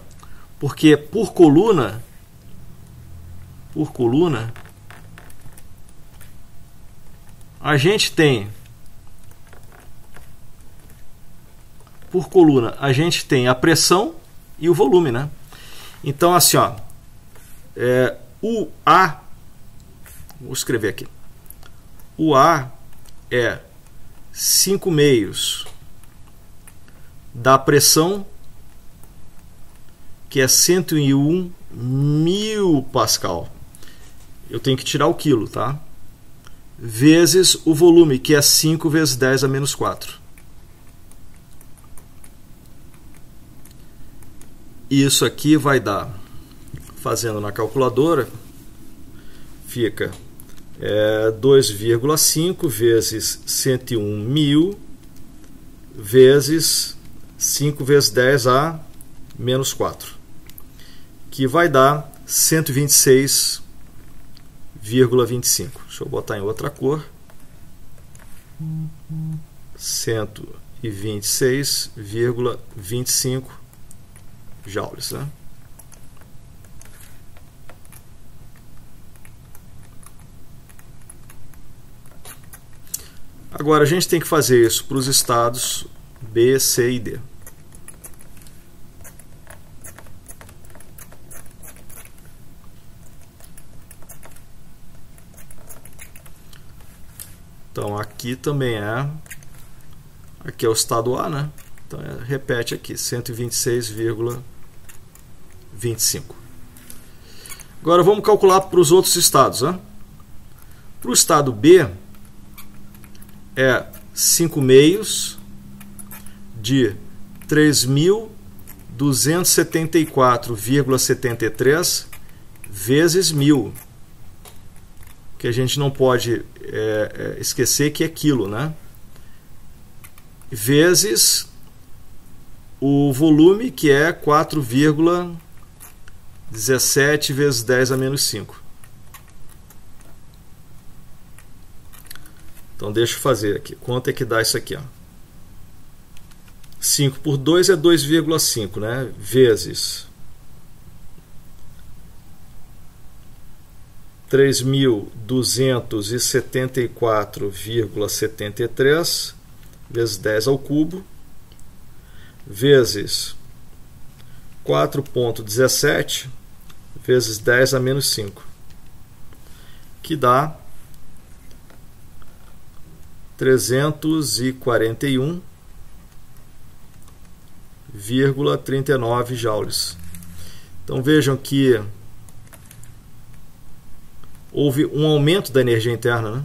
Porque por coluna, a gente tem a pressão e o volume, né? Então assim, ó, o A, vou escrever aqui. O A é 5 meios da pressão, que é 101.000 Pascal. Eu tenho que tirar o quilo, tá? Vezes o volume, que é 5 vezes 10 a menos 4. Isso aqui vai dar, fazendo na calculadora, fica 2,5 vezes 101.000 vezes 5 vezes 10 a menos 4, que vai dar 126,25. Deixa eu botar em outra cor. 126,25 joules, né? Agora a gente tem que fazer isso para os estados B, C e D. Então aqui também aqui é o estado A, né? Então repete aqui, 126,25. Agora vamos calcular para os outros estados, né? Para o estado B é 5 meios de 3.274,73 vezes 1.000. Que a gente não pode esquecer que é quilo, né? Vezes o volume, que é 4,17 vezes 10 a menos 5. Então deixa eu fazer aqui. Quanto é que dá isso aqui? 5 por 2 é 2,5, né? Vezes 3.274,73 vezes 10 ao cubo, vezes 4,17 vezes 10 a menos 5, que dá 341,39 joules. Então vejam que houve um aumento da energia interna, né?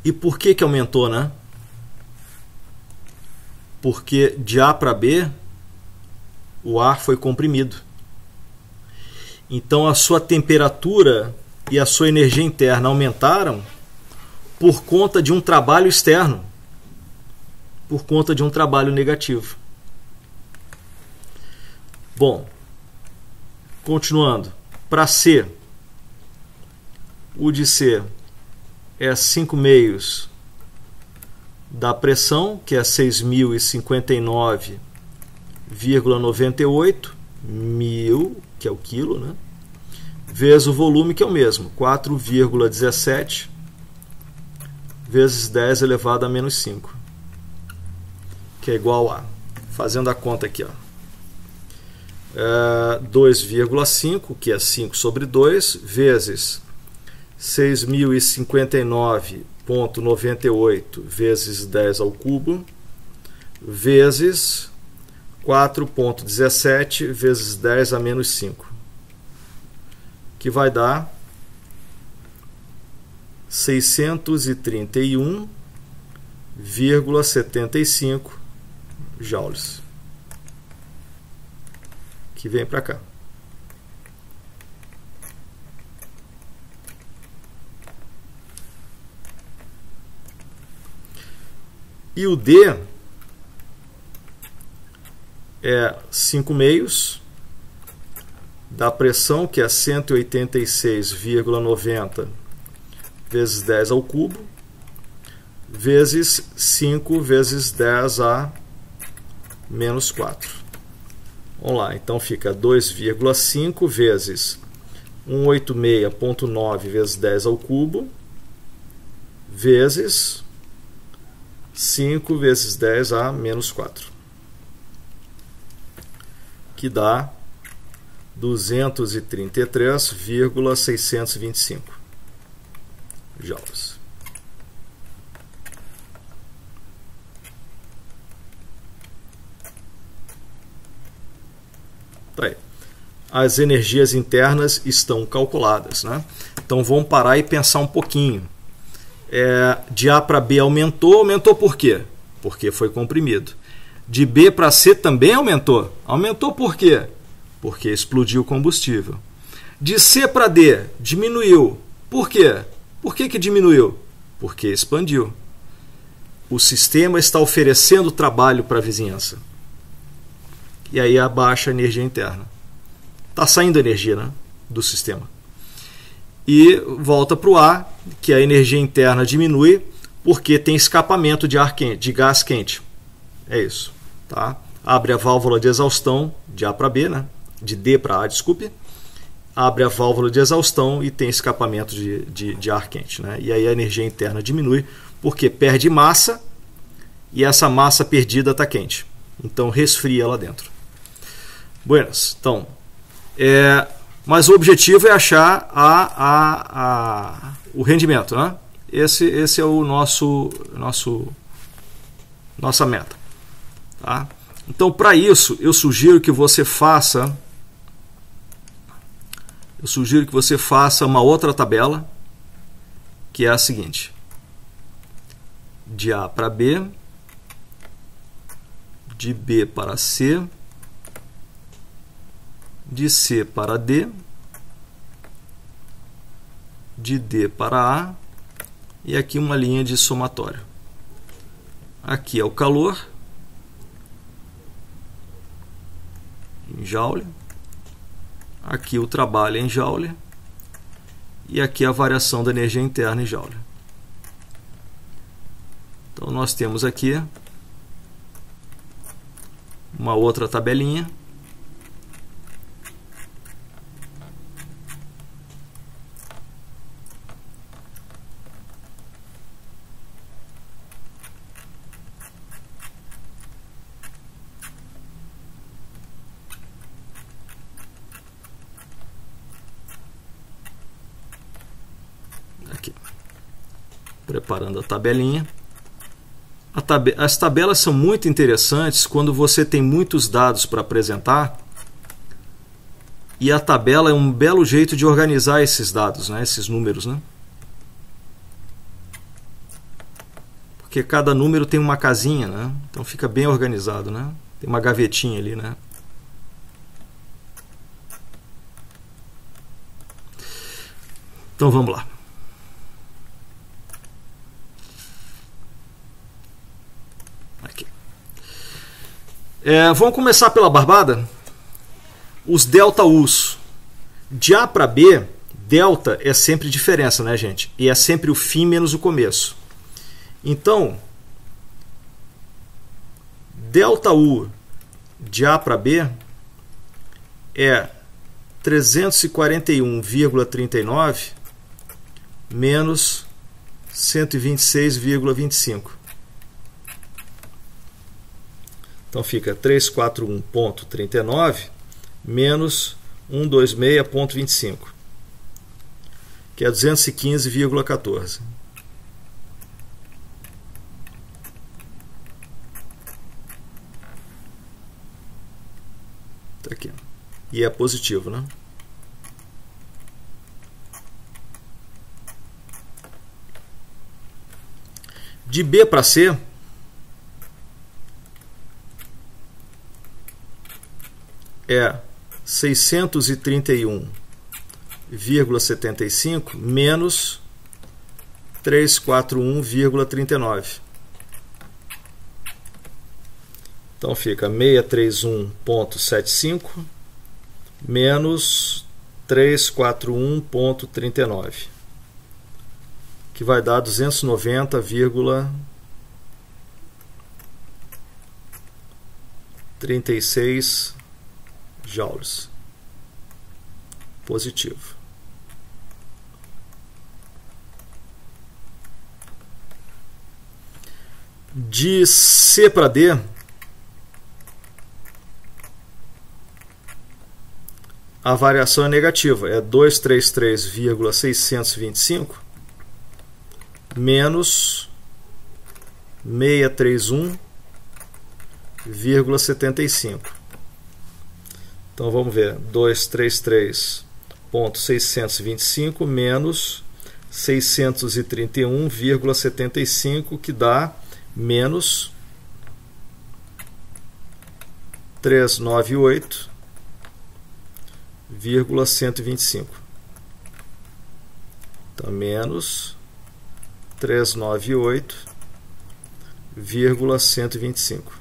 E por que aumentou, né? Porque de A para B o ar foi comprimido. Então a sua temperatura e a sua energia interna aumentaram por conta de um trabalho externo, por conta de um trabalho negativo. Bom, continuando, para C, o de C é 5 meios da pressão, que é 6.059,98 mil, que é o quilo, né? Vezes o volume, que é o mesmo, 4,17 vezes 10 elevado a menos 5, que é igual a, fazendo a conta aqui, 2,5, que é 5 sobre 2, vezes 6.059,98 vezes 10 ao cubo, vezes 4,17 vezes 10 a menos 5, que vai dar 631,75 joules, que vem para cá. E o D é 5 meios da pressão, que é 186,90 vezes 10 ao cubo, vezes 5 vezes 10 a menos 4. Vamos lá, então fica 2,5 vezes 186,9 vezes 10 ao cubo, vezes 5 vezes 10 a menos 4, que dá 233,625 joules. Tá aí. As energias internas estão calculadas, né? Então vamos parar e pensar um pouquinho. De A para B aumentou por quê? Porque foi comprimido. De B para C também aumentou. Aumentou por quê? Porque explodiu o combustível. De C para D diminuiu. Por quê? Por que diminuiu? Porque expandiu. O sistema está oferecendo trabalho para a vizinhança. E aí abaixa a energia interna. Está saindo energia, né, do sistema. E volta para o A, que a energia interna diminui porque tem escapamento de ar quente, de gás quente. É isso. Tá? Abre a válvula de exaustão de A para B, né? De D para A, desculpe. abre a válvula de exaustão e tem escapamento de ar quente, né? E aí a energia interna diminui porque perde massa e essa massa perdida está quente. Então resfria lá dentro. Buenas. Então, mas o objetivo é achar o rendimento, né? Esse é o nossa meta. Tá? Então, para isso, eu sugiro que você faça uma outra tabela, que é a seguinte: de A para B, de B para C, de C para D, de D para A, e aqui uma linha de somatório. Aqui é o calor em joule, aqui o trabalho em joule e aqui a variação da energia interna em joule. Então nós temos aqui uma outra tabelinha. Aqui. Preparando a tabelinha. As tabelas são muito interessantes quando você tem muitos dados para apresentar, e a tabela é um belo jeito de organizar esses dados, né, esses números, né? Porque cada número tem uma casinha, né? Então fica bem organizado, né? Tem uma gavetinha ali, né? Então vamos lá. Vamos começar pela barbada. Os delta U's. De A para B, delta é sempre diferença, né, gente? E é sempre o fim menos o começo. Então, delta U de A para B é 341,39 menos 126,25. Então fica 341,39 menos 126,25, que é 215,14. Tá aqui. E é positivo, né? De B para C, é 631,75 menos 341,39. Então fica 631,75 menos 341,39, que vai dar 290,36 joules. Positivo. De C para D, a variação é negativa, é 233,625 menos 631,75. Então vamos ver, 233,625 menos 631,75, que dá menos 398,125. Então menos 398,125.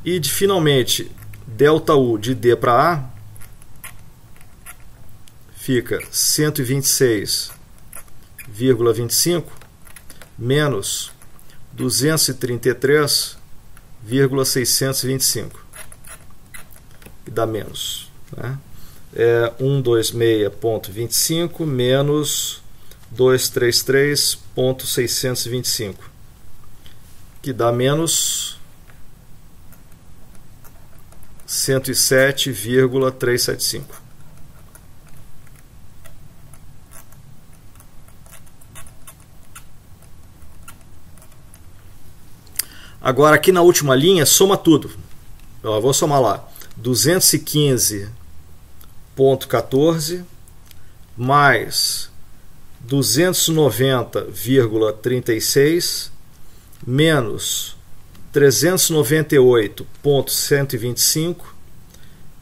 E finalmente, delta U de D para A fica 126,25 menos 233,625, que dá menos, né? é 126.25 menos 233.625, que dá menos 107,375. Agora aqui na última linha, soma tudo. Eu vou somar lá. 215,14 mais 290,36 menos 398,125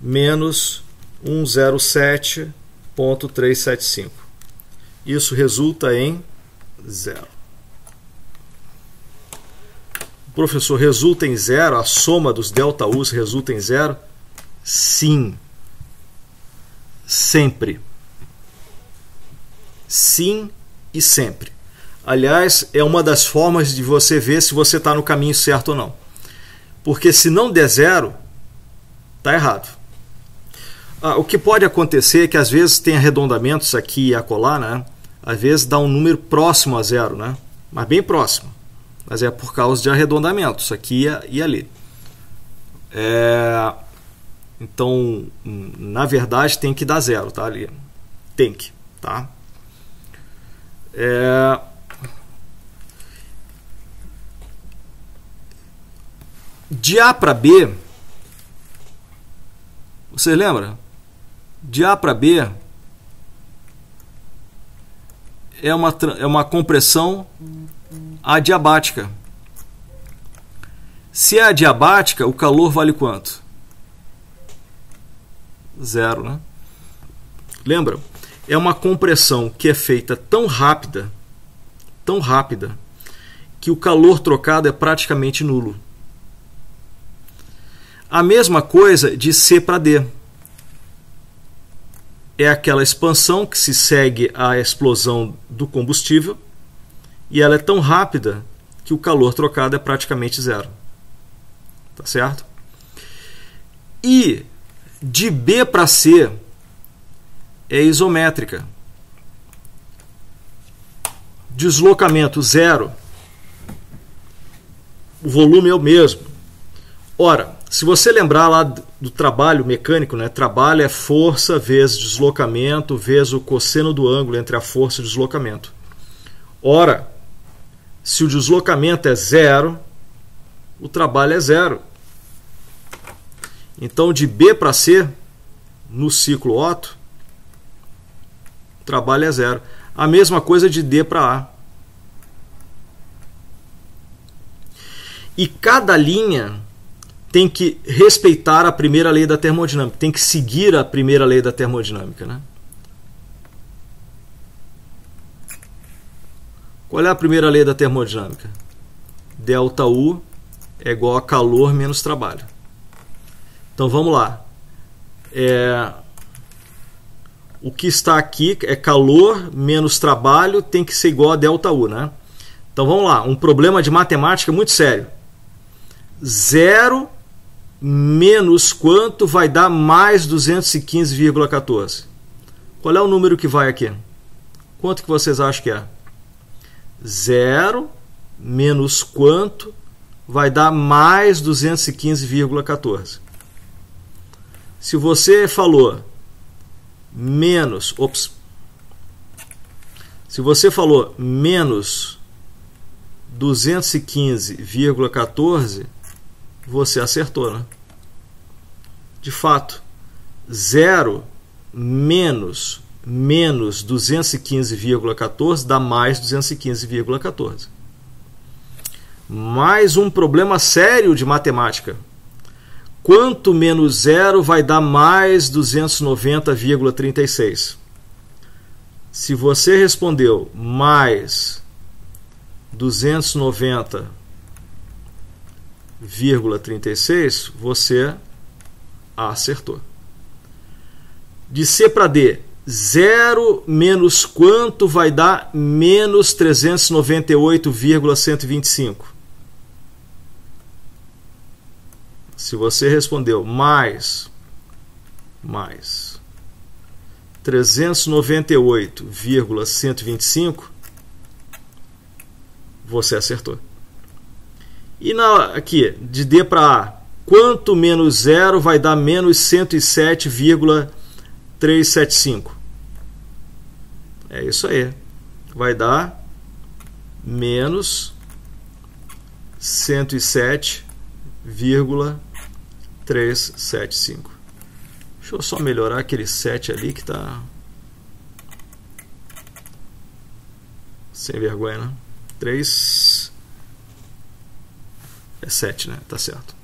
menos 107,375. Isso resulta em 0. Professor, resulta em 0? A soma dos ΔUs resulta em 0? Sim. Sempre. Sim e sempre. Aliás, é uma das formas de você ver se você está no caminho certo ou não. Porque se não der 0, está errado. O que pode acontecer é que às vezes tem arredondamentos aqui e acolá, né? Às vezes dá um número próximo a 0, né? Mas bem próximo. Mas é por causa de arredondamentos aqui e ali. Então, na verdade, tem que dar 0, tá? Ali. Tem que, tá? De A para B, você lembra? De A para B é uma compressão adiabática. Se é adiabática, o calor vale quanto? 0, né? Lembra? É uma compressão que é feita tão rápida, que o calor trocado é praticamente nulo. A mesma coisa de C para D. É aquela expansão que se segue à explosão do combustível e ela é tão rápida que o calor trocado é praticamente 0. Tá certo? E de B para C é isométrica. Deslocamento 0. O volume é o mesmo. Ora, se você lembrar lá do trabalho mecânico, né? Trabalho é força vezes deslocamento vezes o cosseno do ângulo entre a força e o deslocamento. Ora, se o deslocamento é 0, o trabalho é 0. Então, de B para C, no ciclo Otto, o trabalho é 0. A mesma coisa de D para A. E cada linha tem que respeitar a primeira lei da termodinâmica, tem que seguir a primeira lei da termodinâmica, né? Qual é a primeira lei da termodinâmica? ΔU é igual a calor menos trabalho. Então vamos lá. O que está aqui é calor menos trabalho, tem que ser igual a ΔU, né? Então vamos lá. Um problema de matemática muito sério. 0 menos quanto vai dar mais 215,14? Qual é o número que vai aqui? Quanto que vocês acham que é? 0 menos quanto vai dar mais 215,14? Se você falou menos, se você falou menos 215,14, você acertou, né? De fato, 0 menos 215,14 dá mais 215,14. Mais um problema sério de matemática. Quanto menos 0 vai dar mais 290,36? Se você respondeu mais 290,36, você acertou. De C para D, 0 menos quanto vai dar menos 398,125? Se você respondeu mais 398,125, você acertou. E aqui, de D para A, quanto menos 0 vai dar menos 107,375? É isso aí. Vai dar menos 107,375. Deixa eu só melhorar aquele 7 ali que está sem vergonha, né? 3 é 7, né? Tá certo.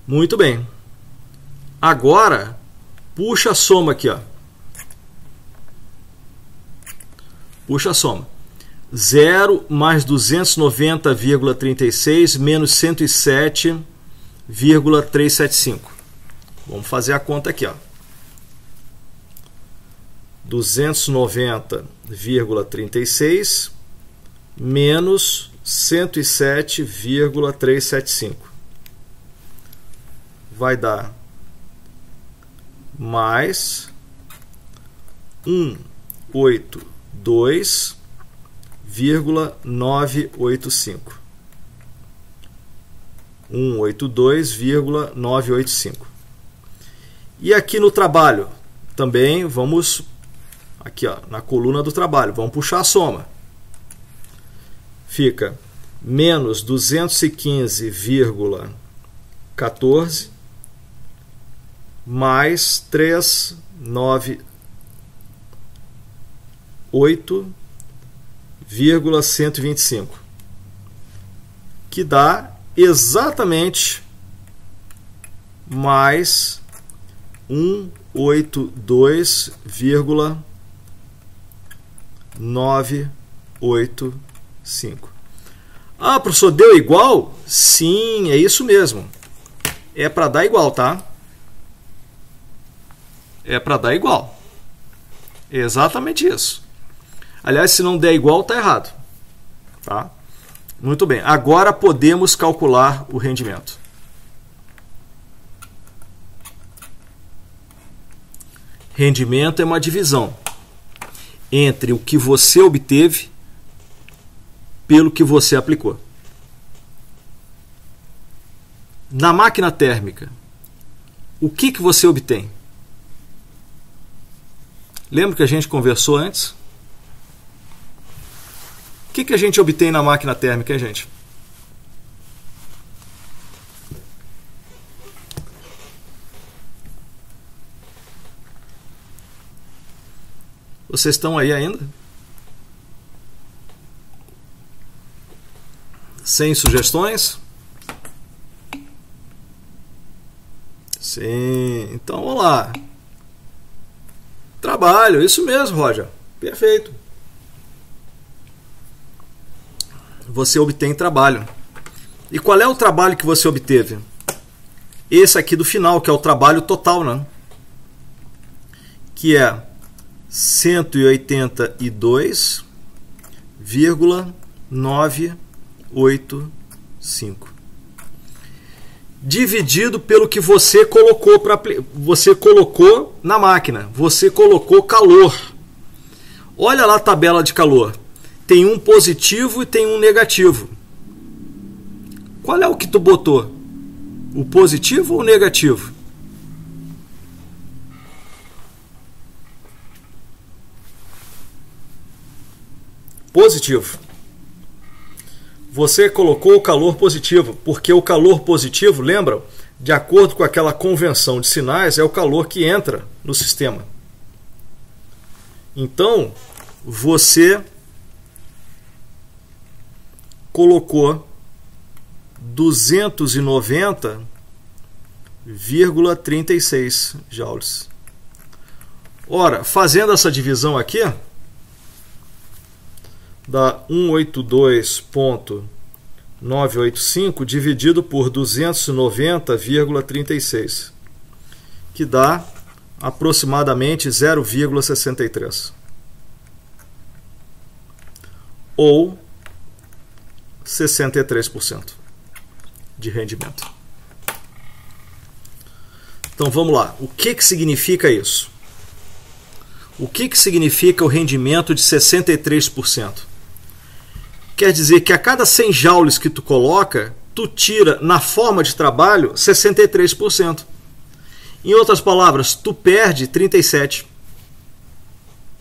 Muito bem. Agora, puxa a soma aqui, ó. Puxa a soma. 0 mais 290,36 menos 107,375. Vamos fazer a conta aqui, ó. 290,36 menos 107,375. Vai dar mais 182,985. 182,985. E aqui no trabalho, também vamos, aqui ó, na coluna do trabalho, vamos puxar a soma. Fica menos 215,14 mais 398,125, que dá exatamente mais 182,985. Ah, professor, deu igual? Sim, é isso mesmo. É para dar igual, tá? É para dar igual. É exatamente isso. Aliás, se não der igual, tá errado. Tá? Muito bem. Agora podemos calcular o rendimento. Rendimento é uma divisão entre o que você obteve pelo que você aplicou. Na máquina térmica, o que você obtém? Lembra que a gente conversou antes? O que a gente obtém na máquina térmica, hein, gente? Vocês estão aí ainda? Sem sugestões? Sim, então vamos lá. Trabalho, isso mesmo, Roger. Perfeito. Você obtém trabalho. E qual é o trabalho que você obteve? Esse aqui do final, que é o trabalho total, né? Que é 182,985. Dividido pelo que você colocou na máquina. Você colocou calor. Olha lá a tabela de calor. Tem um positivo e tem um negativo. Qual é o que tu botou? O positivo ou o negativo? Positivo. Você colocou o calor positivo, porque o calor positivo, lembram? De acordo com aquela convenção de sinais, é o calor que entra no sistema. Então, você colocou 290,36 joules. Ora, fazendo essa divisão aqui, dá 182,985 dividido por 290,36, que dá aproximadamente 0,63. Ou 63% de rendimento. Então vamos lá. O que significa isso? O que significa o rendimento de 63%? Quer dizer que a cada 100 joules que tu coloca, tu tira na forma de trabalho 63%. Em outras palavras, tu perde 37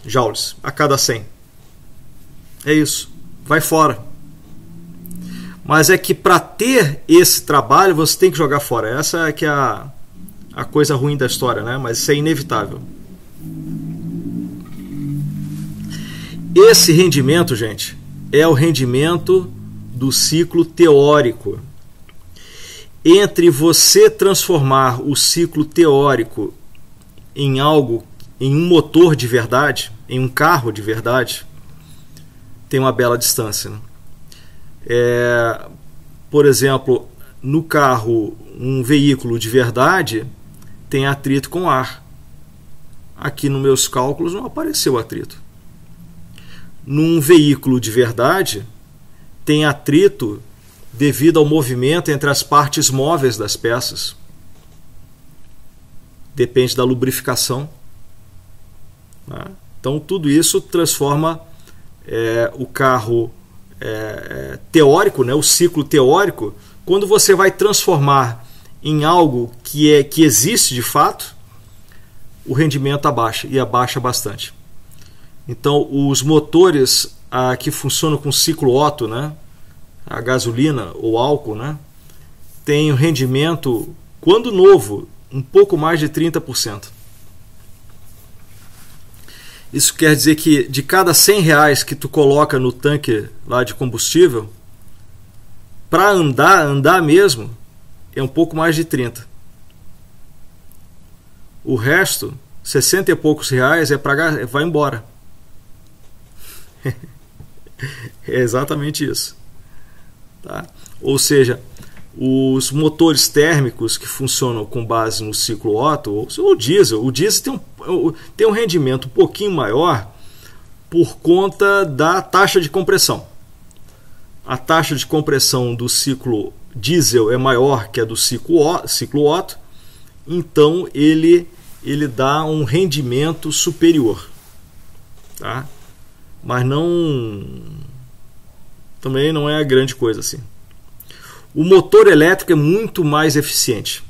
joules a cada 100. É isso. Vai fora. Mas é que para ter esse trabalho, você tem que jogar fora. Essa é que é a coisa ruim da história, né? Mas isso é inevitável. Esse rendimento, gente, é o rendimento do ciclo teórico. Entre você transformar o ciclo teórico em algo, em um motor de verdade, em um carro de verdade, tem uma bela distância, né? Por exemplo, no carro, um veículo de verdade tem atrito com ar. Aqui nos meus cálculos não apareceu atrito. Num veículo de verdade, tem atrito devido ao movimento entre as partes móveis das peças. Depende da lubrificação. Né? Então, tudo isso transforma o carro teórico, né? O ciclo teórico. Quando você vai transformar em algo que existe de fato, o rendimento abaixa, e abaixa bastante. Então, os motores que funcionam com ciclo Otto, né, a gasolina ou álcool, né, tem um rendimento, quando novo, um pouco mais de 30%. Isso quer dizer que de cada R$100 que tu coloca no tanque lá de combustível, para andar mesmo, é um pouco mais de 30. O resto, 60 e poucos reais, vai embora. É exatamente isso. Tá? Ou seja, os motores térmicos que funcionam com base no ciclo Otto, ou o diesel tem um rendimento um pouquinho maior por conta da taxa de compressão. A taxa de compressão do ciclo diesel é maior que a do ciclo Otto, então ele dá um rendimento superior. Tá? Mas também não é a grande coisa assim. O motor elétrico é muito mais eficiente.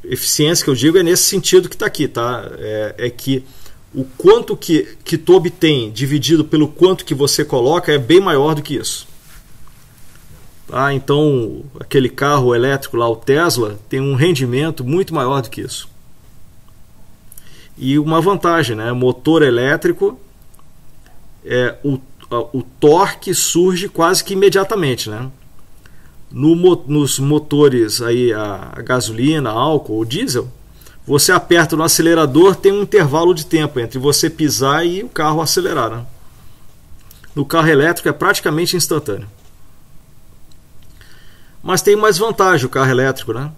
Eficiência que eu digo é nesse sentido que está aqui, tá? É que o quanto que tu obtém dividido pelo quanto que você coloca é bem maior do que isso. Tá? Então, aquele carro elétrico lá, o Tesla, tem um rendimento muito maior do que isso. E uma vantagem, né? Motor elétrico, o torque surge quase que imediatamente, né? Nos motores aí, a gasolina, álcool ou diesel, você aperta no acelerador, tem um intervalo de tempo entre você pisar e o carro acelerar, né? No carro elétrico é praticamente instantâneo. Mas tem mais vantagem o carro elétrico, né?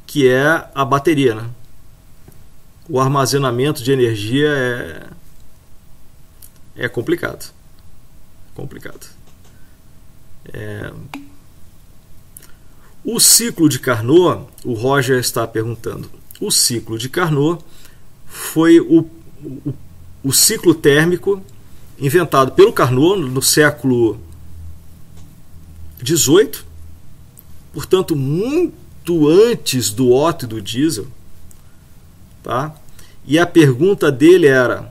Que é a bateria, né? O armazenamento de energia é complicado. O ciclo de Carnot, o Roger está perguntando, o ciclo de Carnot foi o ciclo térmico inventado pelo Carnot no século XVIII, portanto muito antes do Otto e do diesel. Tá? E a pergunta dele era: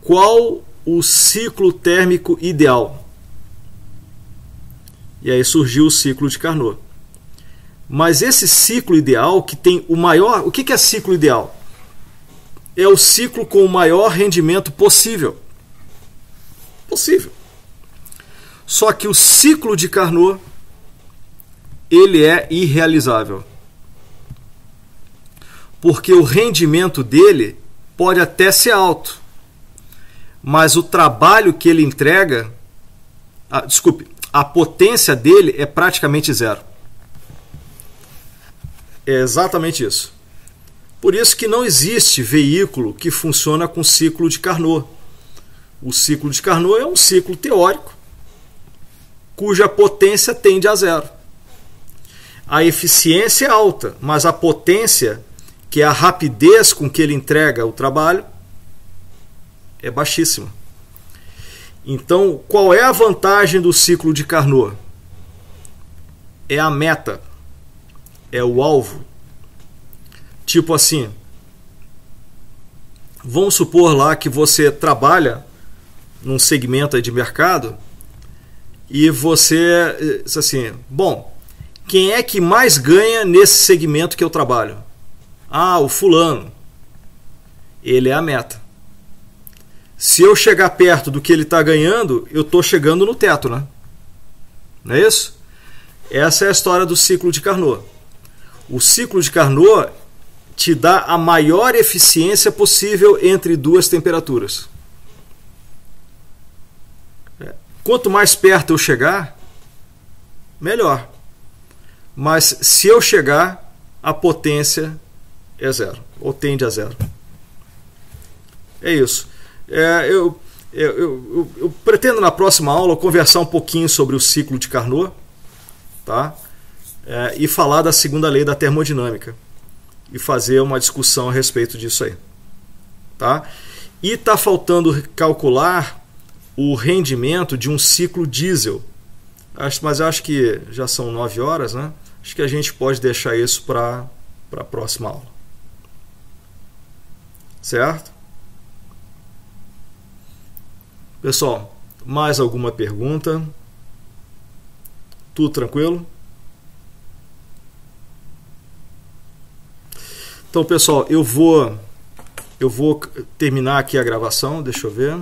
qual o ciclo térmico ideal? E aí surgiu o ciclo de Carnot. Mas esse ciclo ideal que tem o maior... O que é ciclo ideal? É o ciclo com o maior rendimento possível. Só que o ciclo de Carnot, ele é irrealizável. Porque o rendimento dele pode até ser alto, mas o trabalho que ele entrega, a potência dele é praticamente zero. É exatamente isso. Por isso que não existe veículo que funciona com ciclo de Carnot. O ciclo de Carnot é um ciclo teórico, cuja potência tende a zero. a eficiência é alta, mas a potência, que é a rapidez com que ele entrega o trabalho, é baixíssima. Então, qual é a vantagem do ciclo de Carnot? É a meta, é o alvo. Tipo assim, vamos supor lá que você trabalha num segmento aí de mercado e você diz assim, bom, quem é que mais ganha nesse segmento que eu trabalho? Ah, o fulano. Ele é a meta. Se eu chegar perto do que ele está ganhando, eu estou chegando no teto, né? Não é isso? Essa é a história do ciclo de Carnot. O ciclo de Carnot te dá a maior eficiência possível entre duas temperaturas. Quanto mais perto eu chegar, melhor. Mas se eu chegar, a potência é zero, ou tende a zero. É isso. Eu pretendo na próxima aula conversar um pouquinho sobre o ciclo de Carnot, tá? E falar da segunda lei da termodinâmica e fazer uma discussão a respeito disso aí, tá? E está faltando calcular o rendimento de um ciclo diesel, mas acho que já são 9 horas, né? Acho que a gente pode deixar isso para a próxima aula, certo? Pessoal, mais alguma pergunta? Tudo tranquilo? Então, pessoal, eu vou terminar aqui a gravação, deixa eu ver.